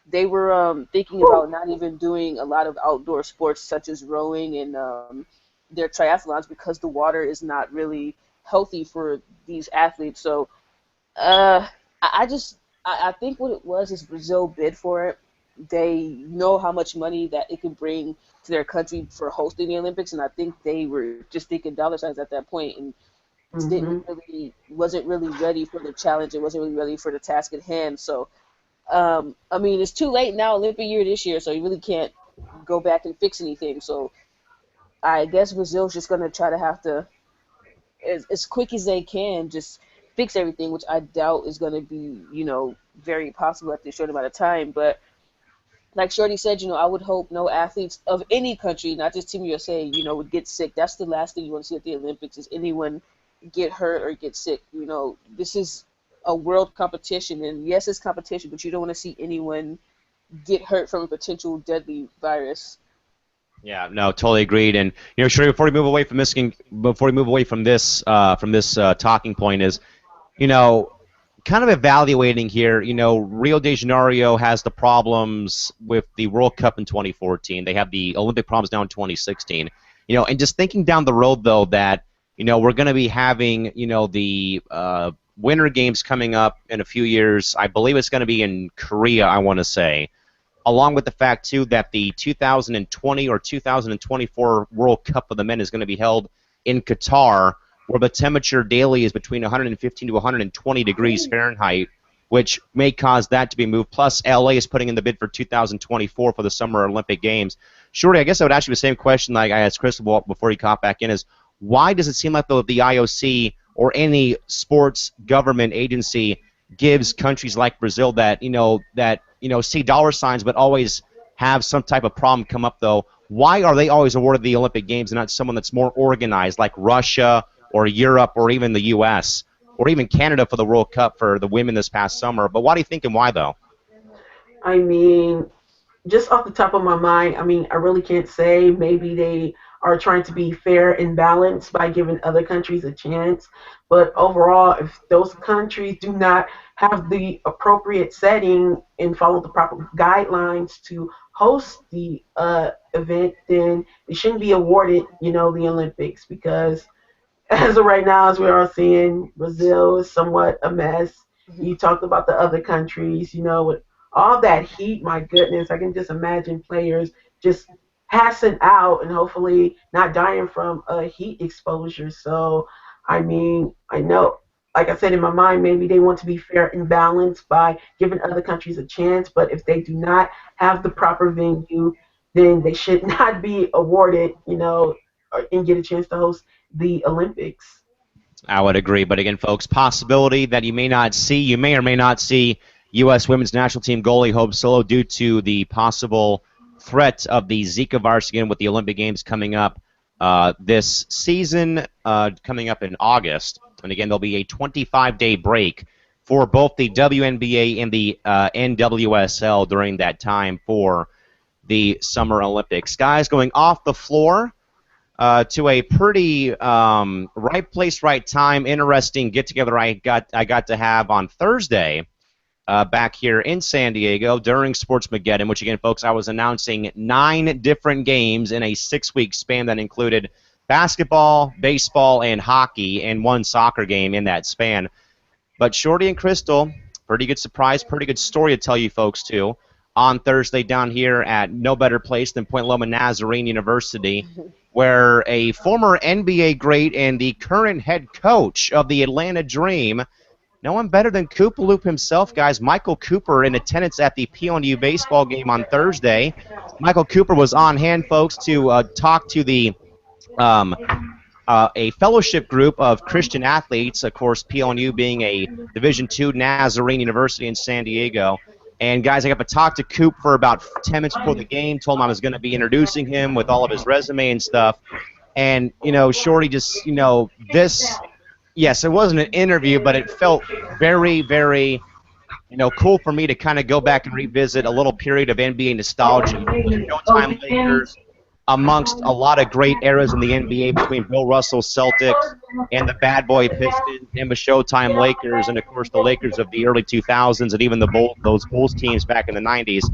They were thinking about not even doing a lot of outdoor sports such as rowing and their triathlons because the water is not really healthy for these athletes. So I think what it was is Brazil bid for it. They know how much money that it can bring to their country for hosting the Olympics, and I think they were just thinking dollar signs at that point and Hmm. wasn't really ready for the challenge. It wasn't really ready for the task at hand. So I mean, it's too late now, Olympic year this year, so you really can't go back and fix anything. So I guess Brazil's just gonna try to have to, as quick as they can, just fix everything, which I doubt is gonna be, very possible at this short amount of time. But like Shorty said, I would hope no athletes of any country, not just Team USA, would get sick. That's the last thing you want to see at the Olympics is anyone get hurt or get sick. This is a world competition, and yes, it's competition, but you don't want to see anyone get hurt from a potential deadly virus. Yeah, no, totally agreed. And Sheree, before we move away from this talking point, is you know, kind of evaluating here. Rio de Janeiro has the problems with the World Cup in 2014. They have the Olympic problems now in 2016. And just thinking down the road though that we're going to be having the Winter Games coming up in a few years. I believe it's going to be in Korea. I want to say along with the fact too that the 2020 or 2024 World Cup of the Men is going to be held in Qatar, where the temperature daily is between 115 to 120 degrees Fahrenheit, which may cause that to be moved. Plus, LA is putting in the bid for 2024 for the Summer Olympic Games. Shorty, I guess I would ask you the same question like I asked Crystal before he caught back in: is why does it seem like the IOC or any sports government agency gives countries like Brazil that see dollar signs but always have some type of problem come up though? Why are they always awarded the Olympic Games and not someone that's more organized like Russia or Europe or even the U.S. or even Canada for the World Cup for the women this past summer? But what do you think and why though? I mean, just off the top of my mind, I mean, I really can't say. Maybe they are trying to be fair and balanced by giving other countries a chance. But overall, if those countries do not have the appropriate setting and follow the proper guidelines to host the event, then they shouldn't be awarded, the Olympics because as of right now, as we are seeing, Brazil is somewhat a mess. You talked about the other countries, with all that heat. My goodness, I can just imagine players just passing out and hopefully not dying from a heat exposure. So, I mean, I know, like I said in my mind, maybe they want to be fair and balanced by giving other countries a chance. But if they do not have the proper venue, then they should not be awarded, and get a chance to host the Olympics. I would agree. But again, folks, possibility that you may or may not see U.S. women's national team goalie Hope Solo due to the possible threat of the Zika virus again with the Olympic Games coming up this season, coming up in August. And again, there'll be a 25-day break for both the WNBA and the NWSL during that time for the Summer Olympics. Guys, going off the floor to a pretty right place, right time, interesting get together I got to have on Thursday back here in San Diego during Sportsmageddon, which again, folks, I was announcing 9 different games in a 6-week span that included basketball, baseball, and hockey, and 1 soccer game in that span. But Shorty and Crystal, pretty good surprise, pretty good story to tell you folks too. On Thursday down here at no better place than Point Loma Nazarene University, where a former NBA great and the current head coach of the Atlanta Dream, no one better than Koopaloop himself, guys, Michael Cooper, in attendance at the PLU baseball game on Thursday. Michael Cooper was on hand, folks, to talk to the um, a fellowship group of Christian athletes, of course, PLU being a Division II Nazarene University in San Diego. And, guys, I got to talk to Coop for about 10 minutes before the game, told him I was going to be introducing him with all of his resume and stuff. And, Shorty just, yes, it wasn't an interview, but it felt very, very, cool for me to kind of go back and revisit a little period of NBA nostalgia. Showtime Lakers, amongst a lot of great eras in the NBA between Bill Russell's Celtics and the Bad Boy Pistons and the Showtime Lakers, and of course the Lakers of the early 2000s and even those Bulls teams back in the 90s.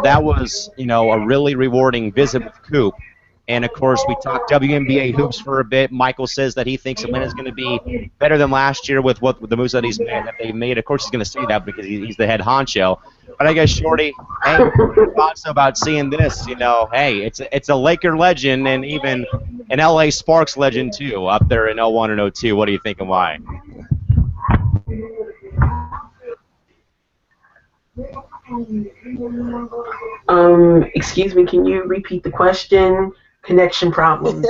That was a really rewarding visit with Coop. And of course we talked WNBA hoops for a bit. Michael says that he thinks Atlanta's going to be better than last year with the moves that they made. Of course he's going to say that because he's the head honcho. But I guess, Shorty, hey, thoughts about seeing this? Hey, it's a Laker legend and even an LA Sparks legend too up there in 01 and 02. What do you think and why? Excuse me, can you repeat the question? Connection problems.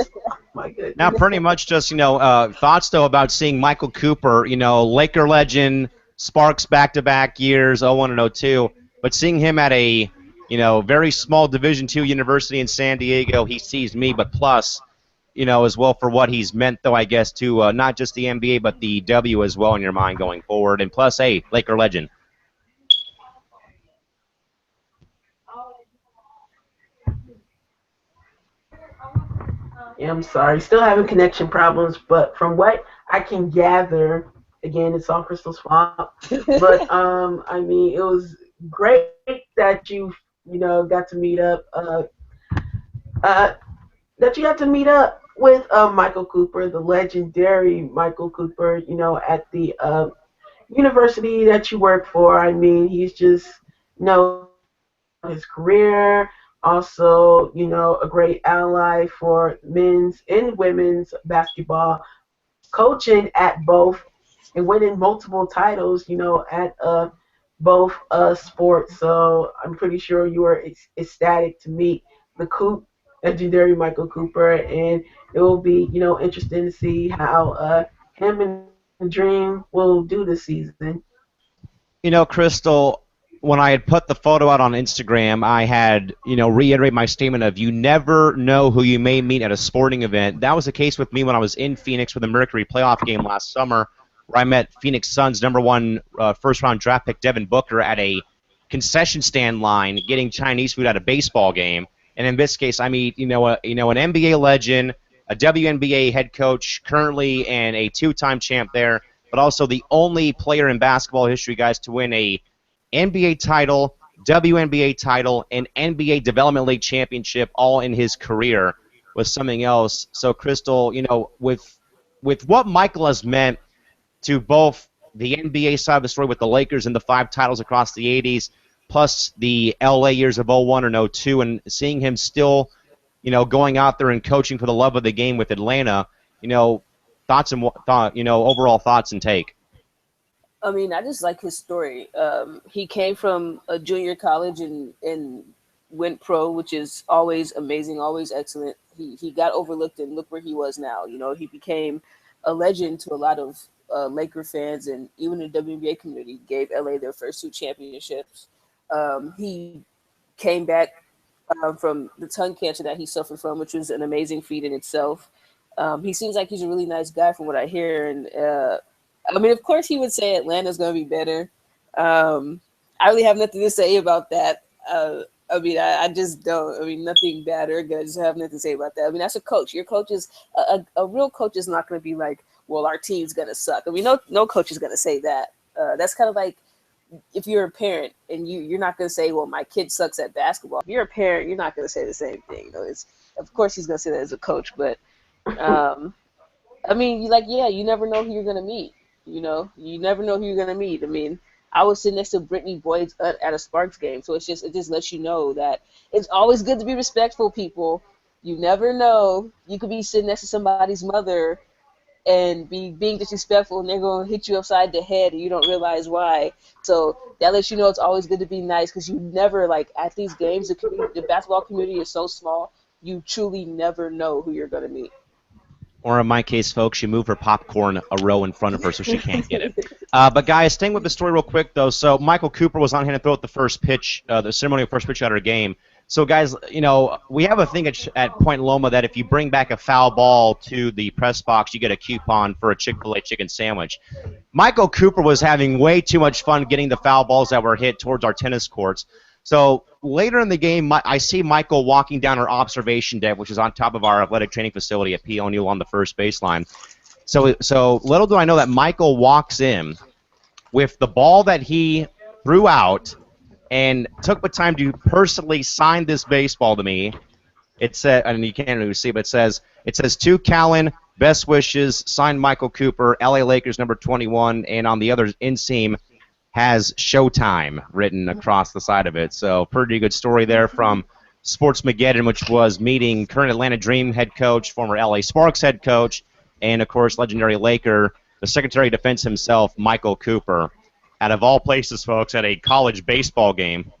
My goodness. Now, pretty much just, thoughts, though, about seeing Michael Cooper, Laker legend, Sparks back-to-back years, 01 and 02, but seeing him at a, very small Division II university in San Diego, he sees me, but plus, as well for what he's meant, though, I guess, to not just the NBA, but the W as well in your mind going forward, and plus, hey, Laker legend. Yeah, I'm sorry. Still having connection problems, but from what I can gather, again, it's all Crystal's fault. But I mean, it was great that got to meet up. That you got to meet up with Michael Cooper, the legendary Michael Cooper. At the university that you work for. I mean, he's just his career. Also, a great ally for men's and women's basketball, coaching at both and winning multiple titles, at both sports. So I'm pretty sure you were ecstatic to meet the legendary Michael Cooper, and it will be, interesting to see how him and the Dream will do this season. Crystal, when I had put the photo out on Instagram, I had, reiterated my statement of you never know who you may meet at a sporting event. That was the case with me when I was in Phoenix for the Mercury playoff game last summer, where I met Phoenix Suns #1 first-round draft pick Devin Booker at a concession stand line getting Chinese food at a baseball game. And in this case, I meet, an NBA legend, a WNBA head coach currently, and a 2-time champ there, but also the only player in basketball history, guys, to win a NBA title, WNBA title, and NBA Development League championship all in his career was something else. So, Crystal, with what Michael has meant to both the NBA side of the story with the Lakers and the 5 titles across the 80s, plus the LA years of 01 and 02, and seeing him still, going out there and coaching for the love of the game with Atlanta, overall thoughts and take. I mean, I just like his story. He came from a junior college and went pro, which is always amazing, always excellent. He got overlooked, and look where he was now. He became a legend to a lot of Laker fans and even the WNBA community. Gave LA their first 2 championships. He came back from the tongue cancer that he suffered from, which was an amazing feat in itself. He seems like he's a really nice guy from what I hear, and I mean, of course, he would say Atlanta's going to be better. I really have nothing to say about that. I mean, I just don't. I mean, nothing bad or good. I just have nothing to say about that. I mean, that's a coach. Your coach is a real coach is not going to be like, well, our team's going to suck. I mean, no coach is going to say that. That's kind of like if you're a parent and you're not going to say, well, my kid sucks at basketball. If you're a parent, you're not going to say the same thing. You know, it's of course he's going to say that as a coach, but I mean, you never know who you're going to meet. You know, you never know who you're going to meet. I mean, I was sitting next to Brittany Boyd at a Sparks game, so it just lets you know that it's always good to be respectful, people. You never know. You could be sitting next to somebody's mother and being disrespectful, and they're going to hit you upside the head, and you don't realize why. So that lets you know it's always good to be nice, because you never, like, at these games, the basketball community is so small, you truly never know who you're going to meet. Or in my case, folks, she moved her popcorn a row in front of her so she can't get it. But, guys, staying with the story real quick, though. So Michael Cooper was on hand to throw out the first pitch, the ceremonial first pitch out of her game. So, guys, you know, we have a thing at Point Loma that if you bring back a foul ball to the press box, you get a coupon for a Chick-fil-A chicken sandwich. Michael Cooper was having way too much fun getting the foul balls that were hit towards our tennis courts. So later in the game, I see Michael walking down her observation deck, which is on top of our athletic training facility at P. O'Neill on the first baseline. So little do I know that Michael walks in with the ball that he threw out and took the time to personally sign this baseball to me. It said, and you can't really see, but it says to Callan, best wishes, signed Michael Cooper, LA Lakers number 21, and on the other inseam has Showtime written across the side of it. So pretty good story there from Sportsmageddon, which was meeting current Atlanta Dream head coach, former LA Sparks head coach, and, of course, legendary Laker, the Secretary of Defense himself, Michael Cooper. Out of all places, folks, at a college baseball game,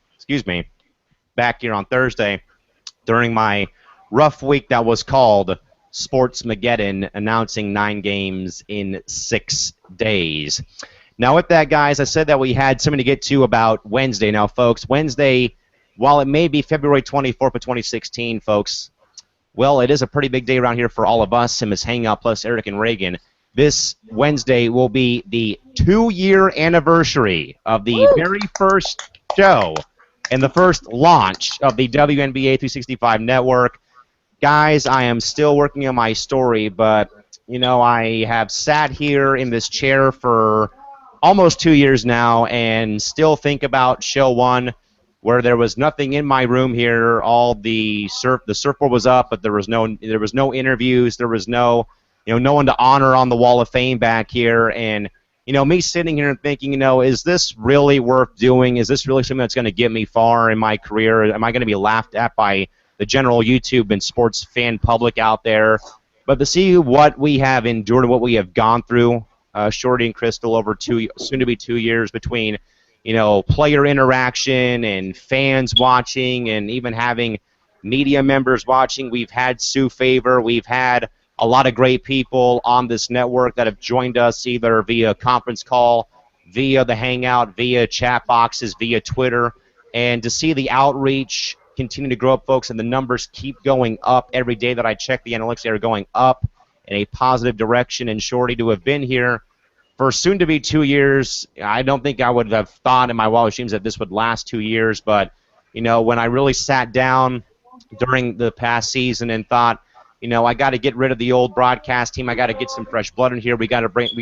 back here on Thursday during my rough week that was called Sportsmageddon, announcing 9 games in 6 days. Now, with that, guys, I said that we had something to get to about Wednesday. Now, folks, Wednesday, while it may be February 24th of 2016, folks, well, it is a pretty big day around here for all of us, and Ms. Hangout plus Eric and Reagan. This Wednesday will be the 2-year anniversary of the very first show and the first launch of the WNBA 365 network. Guys, I am still working on my story, but, you know, I have sat here in this chair for almost 2 years now and still think about show 1 where there was nothing in my room here. All the surfboard was up, but there was no interviews. There was no one to honor on the Wall of Fame back here. And, you know, me sitting here and thinking, you know, is this really worth doing? Is this really something that's going to get me far in my career? Am I going to be laughed at by the general YouTube and sports fan public out there? But to see what we have endured and what we have gone through, Shorty and Crystal, over soon to be 2 years between, you know, player interaction and fans watching and even having media members watching. We've had Sue Favor. We've had a lot of great people on this network that have joined us either via conference call, via the Hangout, via chat boxes, via Twitter. And to see the outreach continue to grow up, folks, and the numbers keep going up every day that I check the analytics, they are going up in a positive direction. And Shorty, to have been here for soon to be 2 years, I don't think I would have thought in my wildest dreams that this would last 2 years. But, you know, when I really sat down during the past season and thought, you know, I got to get rid of the old broadcast team. I got to get some fresh blood in here. We got to branch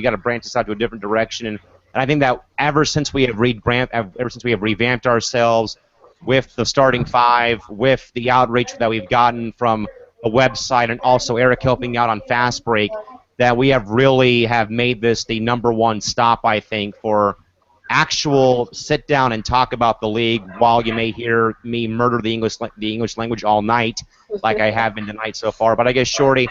this out to a different direction. And I think that ever since we have revamped ourselves with the starting 5, with the outreach that we've gotten from a website, and also Eric helping out on Fast Break, that we have made this the #1 stop, I think, for actual sit down and talk about the league, while you may hear me murder the English language all night, like I have been tonight so far. But I guess, Shorty,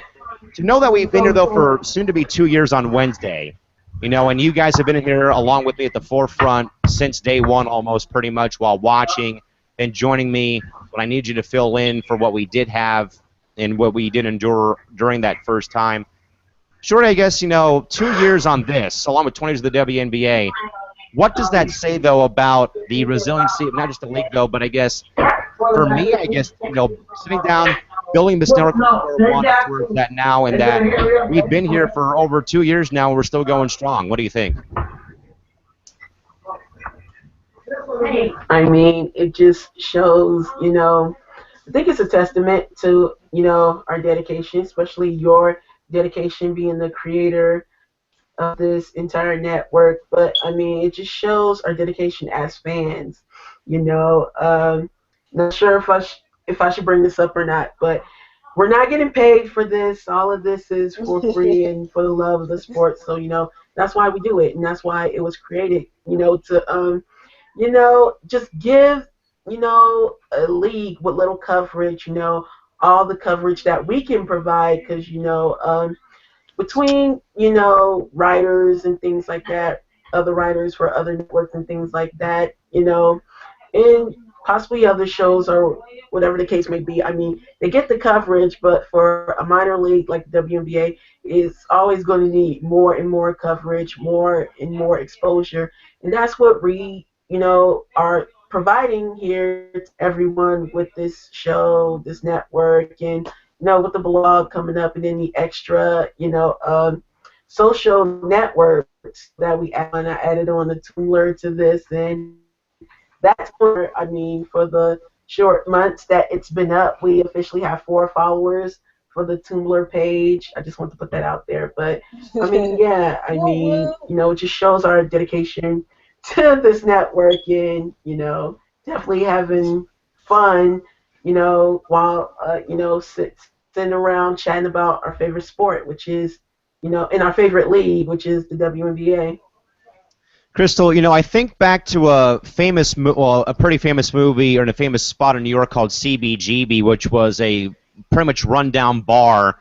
to know that we've been here, though, for soon to be 2 years on Wednesday, you know, and you guys have been here along with me at the forefront since day one, almost, pretty much, while watching and joining me when I need you to fill in for what we did have and what we did endure during that first time. Shorty, I guess, 2 years on this, along with 20 years of the WNBA. What does that say, though, about the resiliency of not just the league, though, but I guess for me, I guess, sitting down, building this network from square one up to where it's at now, and that we've been here for over 2 years now, and we're still going strong. What do you think? I mean, it just shows, I think it's a testament to, our dedication, especially your dedication being the creator of this entire network. But I mean, it just shows our dedication as fans. Not sure if I should bring this up or not, but we're not getting paid for this. All of this is for free and for the love of the sport. So that's why we do it, and that's why it was created. To just give a league with little coverage. All the coverage that we can provide, because between writers and things like that, other writers for other networks and things like that, and possibly other shows or whatever the case may be. I mean, they get the coverage, but for a minor league like the WNBA, is always going to need more and more coverage, more and more exposure, and that's what we, are providing here to everyone with this show, this network, and with the blog coming up, and then the extra, social networks that we add on. I added on the Tumblr to this, and that's where, I mean, for the short months that it's been up, we officially have 4 followers for the Tumblr page. I just want to put that out there. But I mean, yeah, I mean, it just shows our dedication to this network, and definitely having fun, while sitting around chatting about our favorite sport, which is, in our favorite league, which is the WNBA. Crystal, I think back to a pretty famous movie or in a famous spot in New York called CBGB, which was a pretty much rundown bar,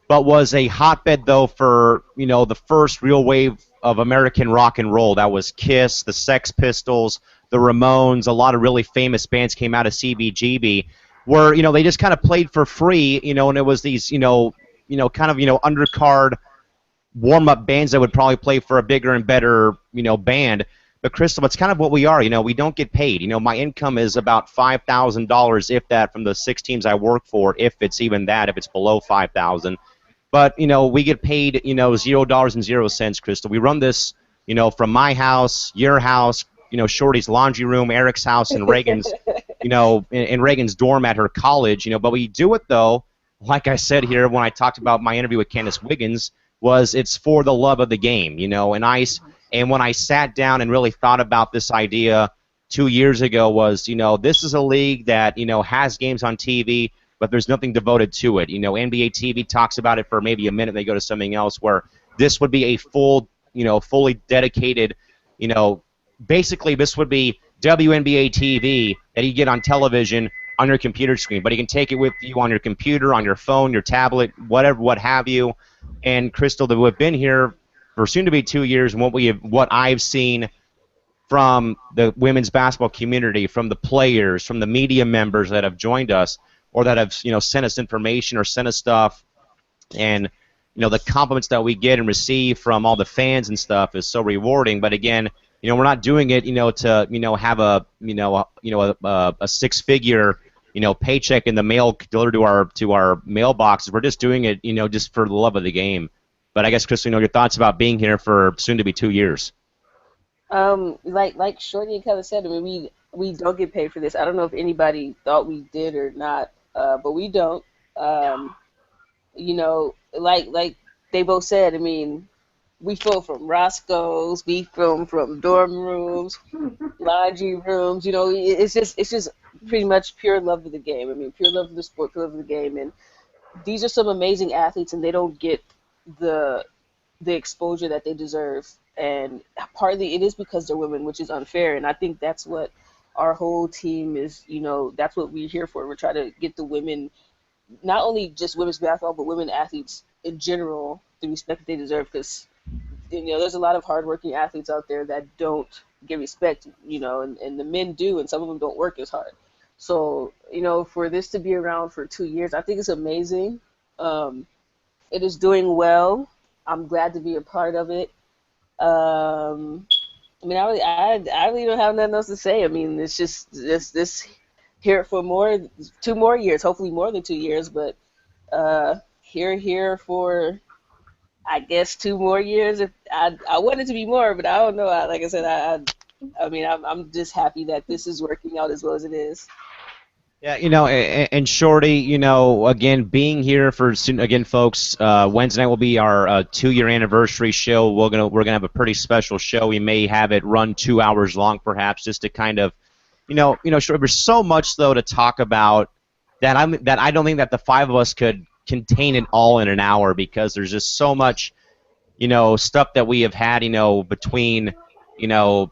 but was a hotbed though for the first real wave of American rock and roll. That was Kiss, the Sex Pistols, the Ramones. A lot of really famous bands came out of CBGB, where they just kind of played for free, and it was these kind of undercard warm-up bands that would probably play for a bigger and better, band. But Crystal, it's kind of what we are. We don't get paid. My income is about $5,000, if that, from the 6 teams I work for, if it's even that, if it's below 5,000. But we get paid, $0 Crystal. We run this, from my house, your house, Shorty's laundry room, Eric's house, and Reagan's, in Reagan's dorm at her college. But we do it though, like I said here when I talked about my interview with Candace Wiggins, was it's for the love of the game, and when I sat down and really thought about this idea 2 years ago was, this is a league that, has games on TV, but there's nothing devoted to it. NBA TV talks about it for maybe a minute, they go to something else, where this would be a fully dedicated, basically this would be WNBA TV that you get on television on your computer screen, but you can take it with you on your computer, on your phone, your tablet, whatever, what have you. And Crystal, that we've been here for soon to be 2 years, and what I've seen from the women's basketball community, from the players, from the media members that have joined us, or that have sent us information or sent us stuff, and the compliments that we get and receive from all the fans and stuff is so rewarding. But again, we're not doing it to have a six-figure paycheck in the mail delivered to our mailboxes. We're just doing it, just for the love of the game. But I guess, Crystal, your thoughts about being here for soon to be 2 years. Like Shorty and Kelly said, I mean, we don't get paid for this. I don't know if anybody thought we did or not, but we don't. Like they both said, I mean, we film from Roscoe's, we film from dorm rooms, laundry rooms. It's just pretty much pure love of the game. I mean, pure love of the sport, pure love of the game, and these are some amazing athletes, and they don't get the exposure that they deserve. And partly it is because they're women, which is unfair. And I think that's what our whole team is. That's what we're here for. We're trying to get the women, not only just women's basketball, but women athletes in general, the respect that they deserve. Because there's a lot of hardworking athletes out there that don't get respect. And the men do, and some of them don't work as hard. So for this to be around for 2 years, I think it's amazing. It is doing well. I'm glad to be a part of it. Um, I mean, I really don't have nothing else to say. I mean, it's just this here for 2 more years, hopefully more than 2 years, but here for I guess 2 more years. If I want it to be more, but I don't know. Like I said, I mean, I'm just happy that this is working out as well as it is. Yeah, and Shorty, again, being here for again, folks. Wednesday night will be our 2-year anniversary show. We're gonna have a pretty special show. We may have it run 2 hours long, perhaps, just to kind of, sure. There's so much though to talk about that I don't think that the five of us could contain it all in an hour because there's just so much stuff that we have had, between,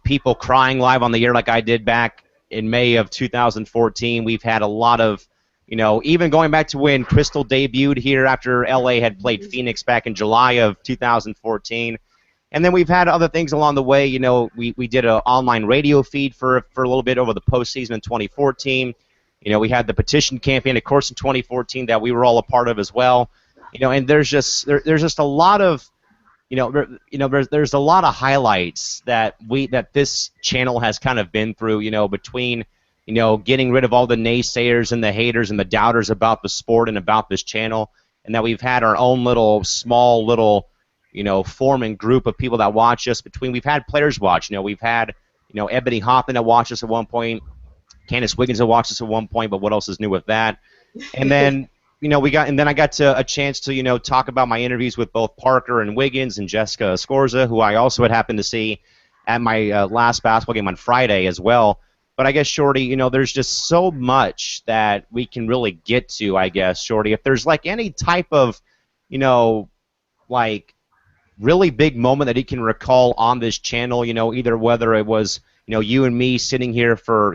people crying live on the air like I did back in May of 2014. We've had a lot of, even going back to when Crystal debuted here after LA had played Phoenix back in July of 2014. And then we've had other things along the way. We did an online radio feed for a little bit over the postseason in 2014. We had the petition campaign, of course, in 2014 that we were all a part of as well. And there's just a lot of there's a lot of highlights that this channel has kind of been through, between, getting rid of all the naysayers and the haters and the doubters about the sport and about this channel, and that we've had our own small little, form and group of people that watch us. We've had players watch, we've had, Ebony Hoffman that watched us at one point, Candace Wiggins that watched us at one point, but what else is new with that? And then, I got a chance to, talk about my interviews with both Parker and Wiggins and Jessica Escorza, who I also had happened to see at my last basketball game on Friday as well. But I guess, Shorty, there's just so much that we can really get to, I guess, Shorty. If there's like any type of, like really big moment that he can recall on this channel, either whether it was, you and me sitting here for,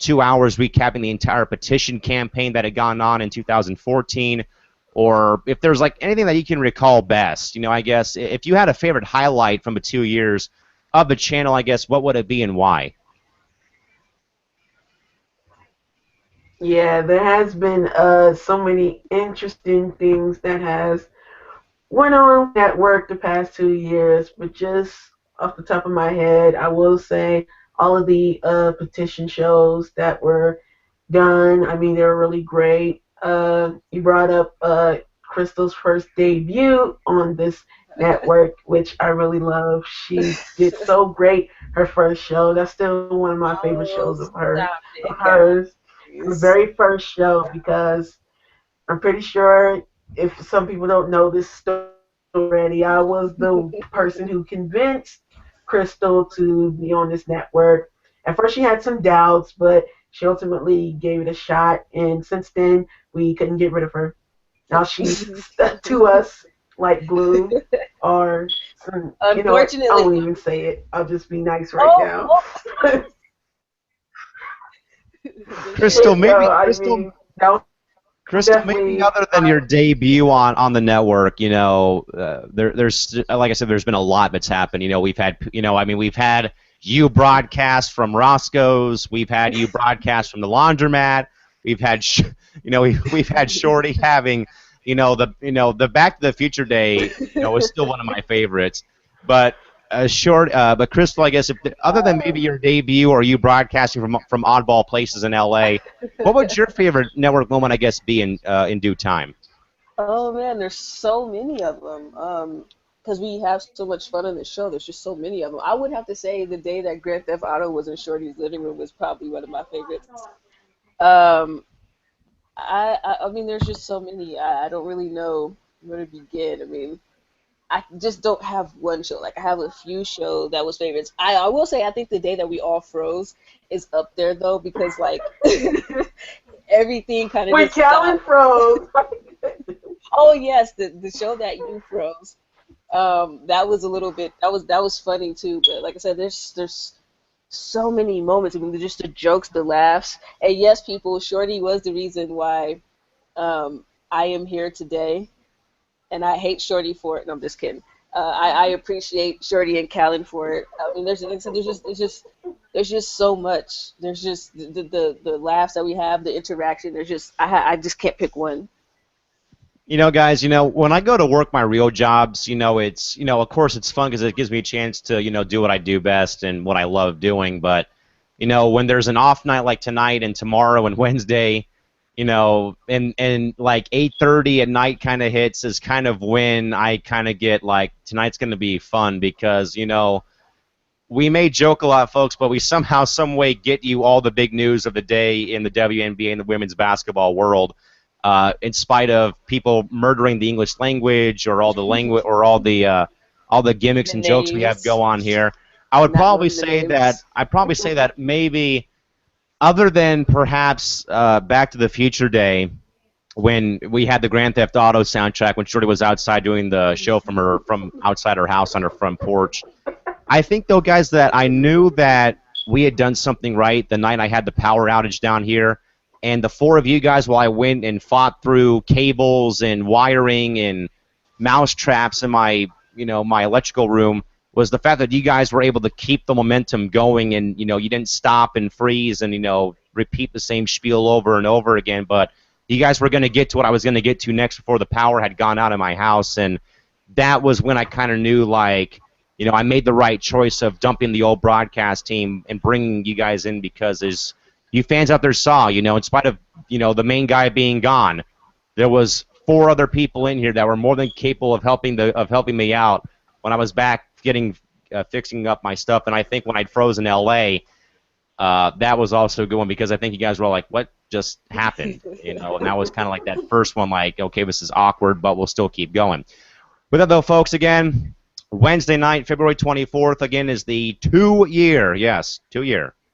2 hours recapping the entire petition campaign that had gone on in 2014, or if there's like anything that you can recall best, I guess if you had a favorite highlight from the 2 years of the channel, I guess what would it be and why? Yeah, there has been so many interesting things that has went on at work the past 2 years, but just off the top of my head, I will say all of the petition shows that were done. I mean, they were really great. You brought up Crystal's first debut on this network, which I really love. She did so great her first show. That's still one of my favorite Oh, shows of her, stop of it, hers. Her guys. very first show, because I'm pretty sure if some people don't know this story already, I was the person who convinced Crystal to be on this network. At first, she had some doubts, but she ultimately gave it a shot. And since then, we couldn't get rid of her. Now she's stuck to us like glue, or you know what? I Unfortunately, won't even say it. I'll just be nice right oh, now. oh. Crystal, But maybe no, I Crystal, mean that was Crystal, maybe definitely other than your debut on the network, there's like I said, there's been a lot that's happened. We've had, we've had you broadcast from Roscoe's, we've had you broadcast from the laundromat, we've had, we've had Shorty having, the Back to the Future Day, is still one of my favorites, but. But Crystal, I guess, other than maybe your debut or you broadcasting from oddball places in LA, what would your favorite network moment, I guess, be in due time? Oh man, there's so many of them. Because we have so much fun on the show. There's just so many of them. I would have to say the day that Grand Theft Auto was in Shorty's living room was probably one of my favorites. Um, I mean, there's just so many. I don't really know where to begin. I mean, I just don't have one show. Like I have a few shows that was favorites. I will say I think the day that we all froze is up there though because like everything kind of with just Callan stopped. froze. Oh yes, the show that you froze. That was a little bit that was funny too. But like I said, there's so many moments. I mean, just the jokes, the laughs, and yes, people. Shorty was the reason why I am here today, and I hate Shorty for it. No, I'm just kidding. I appreciate Shorty and Callan for it. I mean, like I said, there's just so much. There's just the laughs that we have, the interaction. There's just I just can't pick one. Guys, when I go to work my real jobs, it's, of course it's fun because it gives me a chance to, do what I do best and what I love doing. But, when there's an off night like tonight and tomorrow and Wednesday, and like 8:30 at night kind of hits is kind of when I kind of get like, tonight's going to be fun because, we may joke a lot, folks, but we somehow, some way get you all the big news of the day in the WNBA and the women's basketball world. In spite of people murdering the English language or all the language or all the gimmicks The and jokes we have names. go on here, I would Not probably knowing the say names. that maybe other than perhaps Back to the Future Day when we had the Grand Theft Auto soundtrack when Shorty was outside doing the show from outside her house on her front porch. I think, though, guys, that I knew that we had done something right the night I had the power outage down here. And the four of you guys, while I went and fought through cables and wiring and mouse traps in my, my electrical room, was the fact that you guys were able to keep the momentum going and, you didn't stop and freeze and, repeat the same spiel over and over again. But you guys were going to get to what I was going to get to next before the power had gone out of my house. And that was when I kind of knew, like, I made the right choice of dumping the old broadcast team and bringing you guys in because, as you fans out there saw, in spite of, the main guy being gone, there was four other people in here that were more than capable of helping me out when I was back fixing up my stuff. And I think when I'd frozen L.A., that was also a good one because I think you guys were all like, what just happened? And that was kind of like that first one, like, okay, this is awkward, but we'll still keep going. With that, though, folks, again, Wednesday night, February 24th, again, is the two-year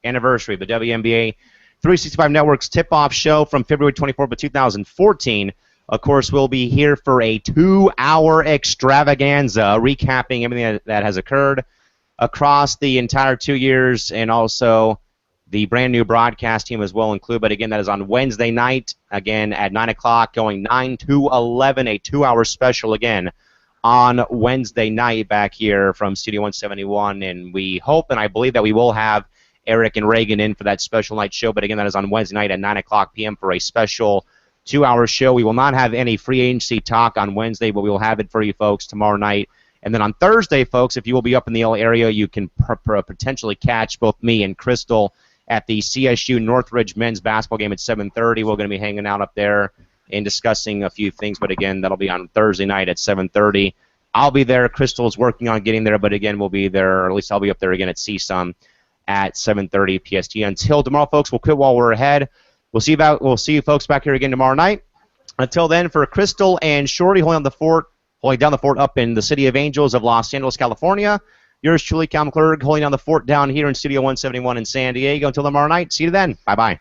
anniversary of the WNBA 365 Network's tip-off show from February 24th of 2014. Of course, we'll be here for a 2-hour extravaganza recapping everything that has occurred across the entire 2 years, and also the brand new broadcast team as well included. But again, that is on Wednesday night, again at 9 o'clock, going 9 to 11, a 2-hour special again on Wednesday night back here from Studio 171, and we hope and I believe that we will have Eric and Reagan in for that special night show. But again, that is on Wednesday night at 9 o'clock p.m. for a special 2-hour show. We will not have any free agency talk on Wednesday, but we will have it for you folks tomorrow night. And then on Thursday, folks, if you will be up in the LA area, you can potentially catch both me and Crystal at the CSU Northridge men's basketball game at 7:30. We're going to be hanging out up there and discussing a few things, but again, that'll be on Thursday night at 7:30. I'll be there. Crystal is working on getting there, but again, we'll be there, or at least I'll be up there again at CSUN at 7:30 PST. Until tomorrow, folks, we'll quit while we're ahead. We'll see you folks back here again tomorrow night. Until then, for Crystal and Shorty holding down the fort up in the City of Angels of Los Angeles, California. Yours truly, Cal McClurg, holding down the fort down here in Studio 171 in San Diego. Until tomorrow night, see you then. Bye-bye.